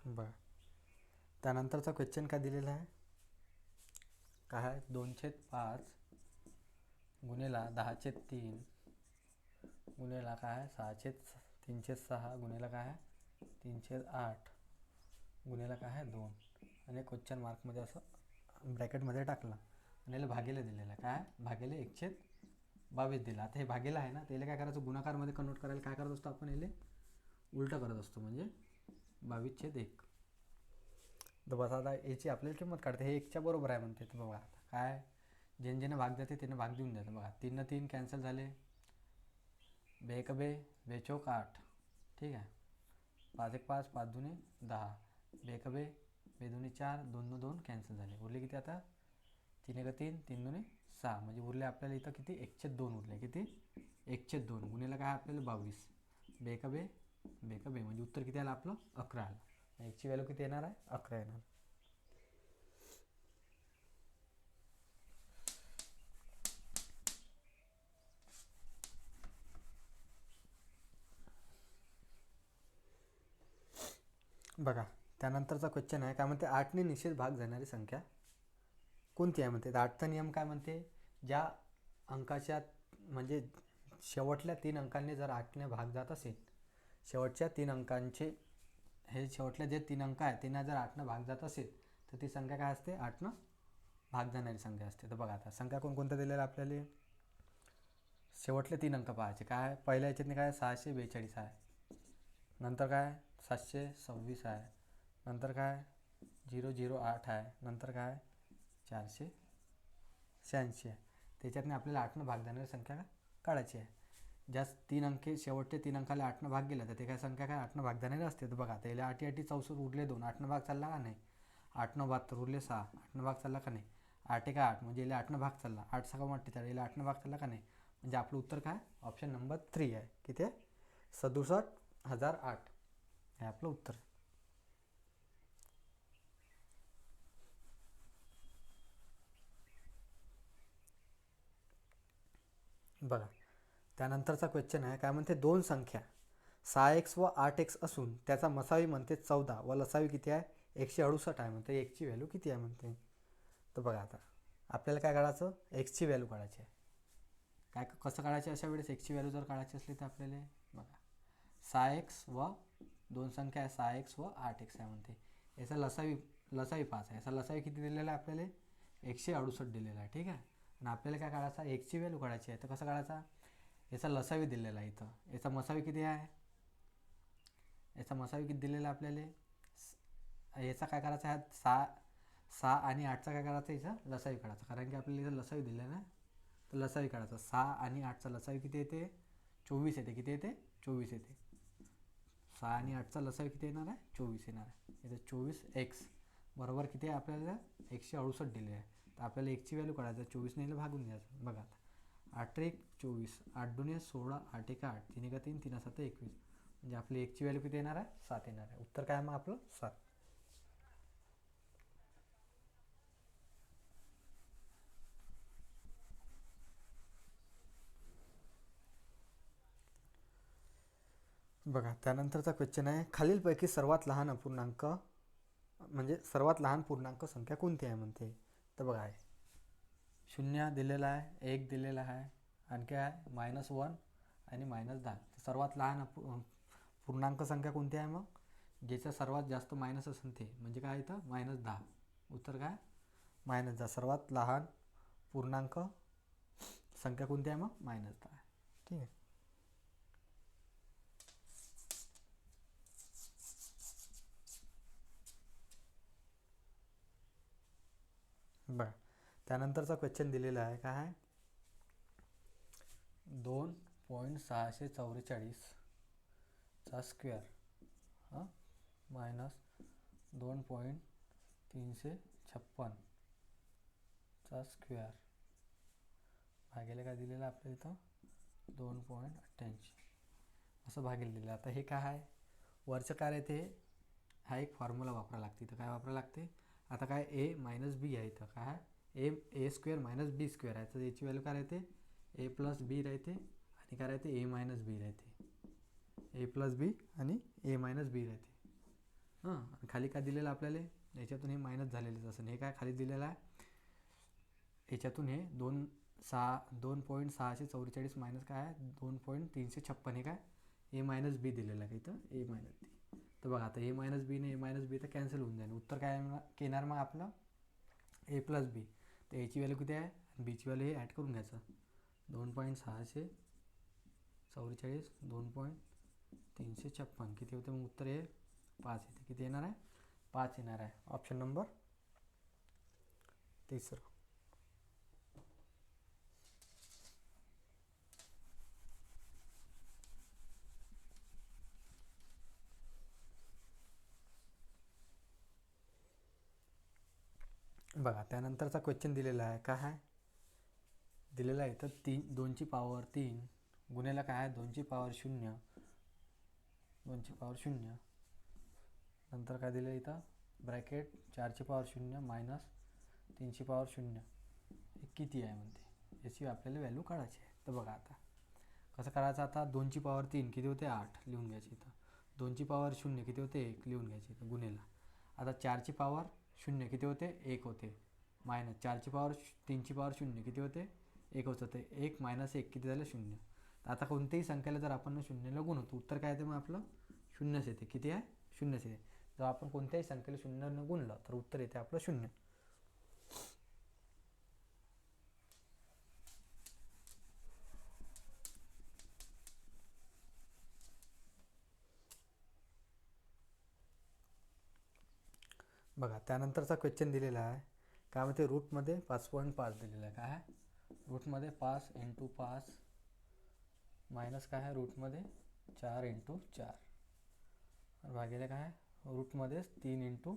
बघा त्यानंतरचा क्वेश्चन काय दिलेला आहे, काय आहे? 2/5 गुणिला 10/3 गुणिला काय आहे? 3/6 गुणिला काय आहे? 3/8 गुणिला काय आहे? 2 आणि क्वेश्चन मार्कमध्ये असं ब्रॅकेटमध्ये टाकलं आणि याला भागेला दिलेलं आहे. काय? भागेले 1/22 दिला. आता हे भागेला आहे ना, त्याला काय करायचं? गुणाकारमध्ये कन्वर्ट करायला काय करत असतो आपण? याला उलटं करत असतो म्हणजे 22/1. तर बस आता याची आपल्याला किंमत काढते. हे 1च्या बरोबर आहे म्हणते. तर बघा आता काय, ज्याने भाग जाते त्याने भाग देऊन द्यायचं. बघा 3 3 कॅन्सल झाले. 2 1 2 2 चौक 8. ठीक आहे. 5 1 5 5 2 10, 2 1 2 2 2 4, 2 2 कॅन्सल झाले. उरले किती आता? 3 1 3 3 2 6 म्हणजे उरले आपल्याला इथं किती? 1/2 उरले. किती? 1/2 गुणिला काय आपल्याला? 22. 2 1 2 2 1 2 म्हणजे उत्तर किती आलं आपलं? 11 आलं. एकची व्हॅल्यू किती येणार आहे? 11 येणार. बघा त्यानंतरचा क्वेश्चन आहे, काय म्हणते 8ने निश्चित भाग जाणारी संख्या कोणती आहे म्हणते? तर 8चा नियम काय म्हणते? ज्या अंकाच्या म्हणजे शेवटल्या 3 अंकांनी जर 8ने भाग जात असेल, शेवटच्या 3 अंकांचे हे शेवटल्या जे 3 अंक आहेत त्यांना जर 8नं भाग जात असेल तर ती संख्या काय असते? 8नं भाग जाणारी संख्या असते. तर बघा आता संख्या कोणकोणत्या दिलेल्या आपल्याला, शेवटले 3 अंक पाहायचे. काय पहिल्या याच्यातनी काय 642 आहे, नंतर काय 726 आहे, नंतर काय 008 आहे, नंतर काय 486 आहे. त्याच्यातनी आपल्याला 8 भाग जाणारी संख्या काढायची आहे. ज्या 3 अंके शेवटचे 3 अंकाला 8 भाग गेला तर ते काय संख्या काय 8 भाग जाणारी असते. तर बघा आता याला 8 8 64 उरले 2, 8 भाग चालला का नाही, 8 9 72 उरले 6, 8 भाग चालला का नाही, 8 1 8 म्हणजे याला 8 भाग चालला, 8 6 48 याला 8 भाग चालला का नाही, म्हणजे आपलं उत्तर काय ऑप्शन नंबर 3 आहे. किती आहे, 67,008 हे आपलं उत्तर. बघा त्यानंतरचा क्वेश्चन आहे, काय म्हणते, दोन संख्या 6x व 8x असून त्याचा मसावी म्हणते 14 व लसावी किती आहे 168 आहे म्हणते, एक्सची व्हॅल्यू किती आहे म्हणते. तर बघा आता आपल्याला काय काढायचं, एक्सची व्हॅल्यू काढायची आहे. काय कसं काढायची अशा वेळेस एक्सची व्हॅल्यू जर काढायची असली तर आपल्याला बघा 6x व दोन संख्या आहे 6x व 8x आहे म्हणते, याचा लसावी 5 आहे, याचा लसावी किती दिलेला आहे आपल्याला 168 दिलेला आहे. ठीक आहे, आणि आपल्याला काय काढायचा, एक्सची व्हॅल्यू काढायची आहे. तर कसं काढायचा, याचा लसावी दिलेला आहे इथं, याचा मसावी किती आहे, याचा मसावी किती दिलेला आहे आपल्याला, याचा काय करायचा आहे 6 आणि 8चा काय करायचा, याचा लसावी काढायचा, कारण की आपल्याला इथं लसावी दिला आहे ना. तर लसावी काढायचा, 6 आणि 8चा लसावी किती येते 24 येते, किती येते 24 येते. 6 आणि 8चा लसावी किती येणार आहे 24 येणार आहे. इथे 24x बरोबर किती आहे आपल्याला 168 दिले आहे. तर आपल्याला एक्सची व्हॅल्यू काढायचं, 24 भागून द्यायचं. बघा आता 8 1 24, 8 2 16, 8 1 8, 3 1 3, 3 7 21, म्हणजे आपली एक्सची व्हॅल्यू किती येणार आहे 7 येणार आहे. उत्तर काय मग आपलं 7. बघा त्यानंतरचा क्वेश्चन आहे, खालीलपैकी सर्वात लहान अपूर्णांक म्हणजे सर्वात लहान पूर्णांक संख्या कोणती आहे म्हणते. तर बघा आहे 0 दिलेला आहे, 1 दिलेला आहे, आणखी आहे -1 आणि -10. सर्वात लहान पूर्णांक संख्या कोणती आहे मग, ज्याचा सर्वात जास्त मायनस असेल ते, म्हणजे काय इथं -10. उत्तर काय -10. सर्वात लहान पूर्णांक संख्या कोणती आहे मग -10. ठीक आहे. बघा त्यानंतरचा क्वेश्चन दिलेला आहे, काय आहे 2.644 चा स्क्वेअर मायनस 2.356 चा स्क्वेअर भागेला काय दिलेलं आपल्या इथं 2.88 असं भागेल दिलं. आता हे काय आहे, वरचं काय राहते, हा एक फॉर्म्युला वापरायला लागते. तर काय वापरायला लागते, आता काय a मायनस बी आहे, इथं काय आहे ए स्क्वेअर मायनस बी स्क्वेअर आहे, तर याची व्हॅल्यू काय राहते ए प्लस बी राहते, आणि काय राहते ए मायनस बी राहते, ए प्लस बी आणि ए मायनस बी राहते. आणि खाली काय दिलेलं आपल्याला, याच्यातून हे मायनस झालेलंच असं, हे काय खाली दिलेलं आहे, याच्यातून हे 2.644 मायनस काय आहे 2.356, हे काय ए मायनस बी दिलेलं आहे इथं, ए मायनस बी. तर बघा आता ए मायनस बी ने ए मायनस बी तर कॅन्सल होऊन जाईल. उत्तर काय येणार मग आपलं ए प्लस बी. तर एची व्हॅल्यू किती आहे, बीची व्हॅल्यू हे ॲड करून घ्यायचं, 2.644 2.356 किती होते मग उत्तर हे 5 येते. किती येणार आहे 5 येणार आहे. Option number 3. बघा त्यानंतरचा क्वेश्चन दिलेला आहे, काय आहे दिलेला आहे तर 2ची पॉवर 3 गुन्हेला काय आहे 2ची पॉवर 0, 2ची पॉवर 0, नंतर काय दिलं इथं ब्रॅकेट 4ची पॉवर 0 मायनस 3ची पॉवर 0 हे किती आहे म्हणते, याची आपल्याला व्हॅल्यू काढायची आहे. तर बघा आता कसं करायचं, आता 2ची पॉवर 3 किती होते 8 लिहून घ्यायची इथं, 2ची पॉवर 0 किती होते 1 लिहून घ्यायची इथं गुन्हेला. आता 4ची पॉवर 0 किती होते 1 होते, मायनस 4ची पॉवर 3ची पॉवर 0 किती होते 1 होते, 1 मायनस 1 किती झालं 0. तर आता कोणत्याही संख्येला जर आपण 0ला गुणवतो उत्तर काय येते मग आपलं 0च येते. किती आहे 0च येते. जर आपण कोणत्याही संख्येला 0ने गुणलं तर उत्तर येते आपलं 0. बघा त्यानंतरचा क्वेश्चन दिलेला आहे काय म्हणते रूटमध्ये 5.5 दिलेला आहे. काय आहे रूटमध्ये 5 × 5 मायनस काय आहे रूटमध्ये 4 × 4 भागिले काय आहे रूटमध्ये 3 ×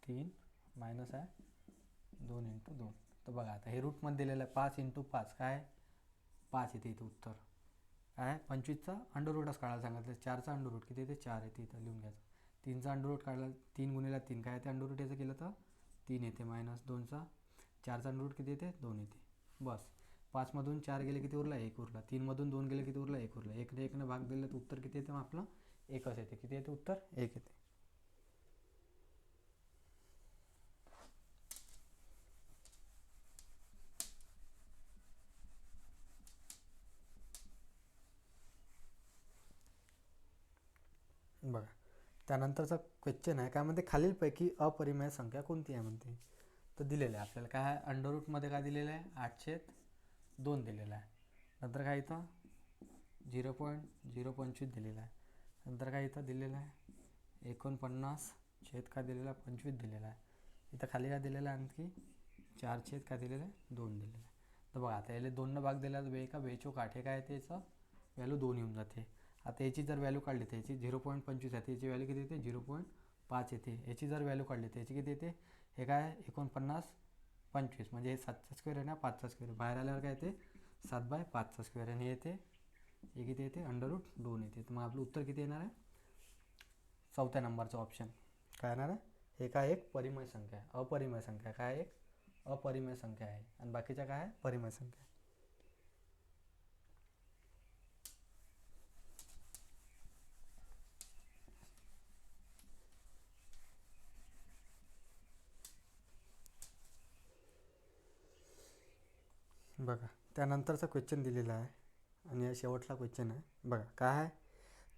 3 मायनस आहे 2 × 2. तर बघा आता हे रूटमध्ये दिलेलं आहे 5 × 5 काय आहे 5 येते इथे उत्तर. काय आहे 25चा अंडररूटच काढायला सांगितलं. 4चा अंडररूट किती येते 4 येते इथं लिहून घ्यायचं. 3चा अंडररूट काढला 3 × 3 काय येते अंडररूट याचं केलं तर 3 येते मायनस 2चा 4चा अंडररूट किती येते 2 येते. बस 5मधून 4 गेले किती उरला 1 उरला. 3मधून 2 गेले किती उरला 1 उरला. 1ने भाग दिलं तर उत्तर किती येते मग आपलं 1च येते. किती येते उत्तर 1 येते. बघा त्यानंतरचा क्वेश्चन आहे काय म्हणते खालीलपैकी अपरिमेय संख्या कोणती आहे म्हणते. तर दिलेलं आहे आपल्याला काय आहे अंडररूटमध्ये काय दिलेलं आहे 8/2 दिलेलं आहे. नंतर काय इथं 0.025 दिलेलं आहे. नंतर काय इथं दिलेलं आहे 49 छेद काय दिलेला आहे 25 दिलेला आहे. इथं खाली काय दिलेलं आहे आणखी 4 छेद काय दिलेलं आहे 2 दिलेलं आहे. तर बघा आता याला 2 भाग दिला तर 2 का 2 8 काय येते याचं व्हॅल्यू 2 येऊन जाते. आता याची जर व्हॅल्यू काढली तर याची 0.25 आहे याची व्हॅल्यू किती येते 0.5 येते. याची जर व्हॅल्यू काढली तर याची किती येते हे काय 49 25 म्हणजे हे 7चा स्क्वेअर आहे ना 5चा स्क्वेअर बाहेर आल्यावर काय येते 7/5चा स्क्वेअर आणि येते हे किती येते √2 येते. तर मग आपलं उत्तर किती येणार आहे 4थ्या नंबरचा ऑप्शन काय येणार आहे. हे काय एक परिमेय संख्या आहे अपरिमेय संख्या काय एक अपरिमेय संख्या आहे आणि बाकीच्या काय आहे परिमेय संख्या. बघा त्यानंतरचा क्वेश्चन दिलेला आहे आणि या शेवटला क्वेश्चन आहे. बघा काय आहे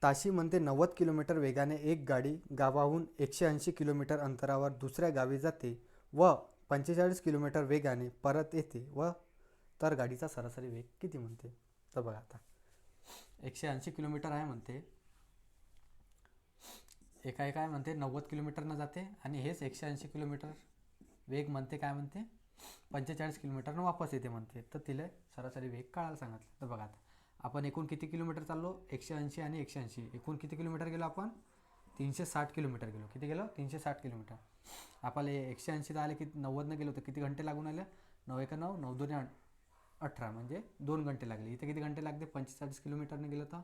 ताशीमध्ये 90 किलोमीटर वेगाने एक गाडी गावाहून 180 किलोमीटर अंतरावर दुसऱ्या गावी जाते व 45 किलोमीटर वेगाने परत येते व तर गाडीचा सरासरी वेग किती म्हणते. तर बघा आता 180 किलोमीटर आहे म्हणते एका काय म्हणते 90 किलोमीटरनं जाते आणि हेच 180 किलोमीटर वेग म्हणते काय म्हणते 45 किलोमीटरनं वापस येते म्हणते. तर तिला सरासरी वेग काढायला सांगितलं. तर बघा आता आपण एकूण किती किलोमीटर चाललो 180 आणि 180 एकूण किती किलोमीटर गेलो आपण 360 किलोमीटर गेलो. किती गेलो 360 किलोमीटर. आपल्याला 180 आले की 90ने गेलो तर किती घंटे लागून आले 9 × 9 9 × 2 = 18 म्हणजे 2 घंटे लागले. इथे किती घंटे लागते 45 किलोमीटरने गेलं तर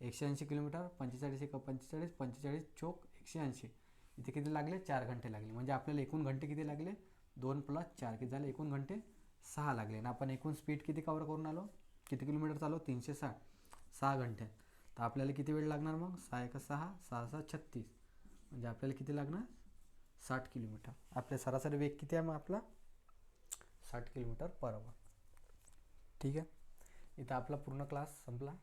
180 किलोमीटर 45 × 45 45 चोक 180 इथे किती लागले 4 घंटे लागले. म्हणजे आपल्याला एकूण घंटे किती लागले 2 + 4 किती झाले एकूण घंटे 6 लागले. आणि आपण एकूण स्पीड किती कवर करून आलो किती किलोमीटर चाललो 360 6 घंट्यात. तर आपल्याला किती वेळ लागणार मग 6 × 6 6 × 6 = 36 म्हणजे आपल्याला किती लागणार 60 किलोमीटर. आपले सरासरी वेग किती आहे मग आपला 60 किलोमीटर/h. ठीक आहे. इथं आपला पूर्ण क्लास संपला.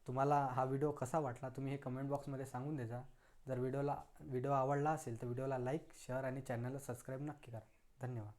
तुम्हाला हा व्हिडिओ कसा वाटला तुम्ही हे कमेंट बॉक्समध्ये सांगून द्या. जर व्हिडिओ आवडला असेल तर व्हिडिओला लाईक शेअर आणि चॅनलला सबस्क्राईब नक्की करा. धन्यवाद.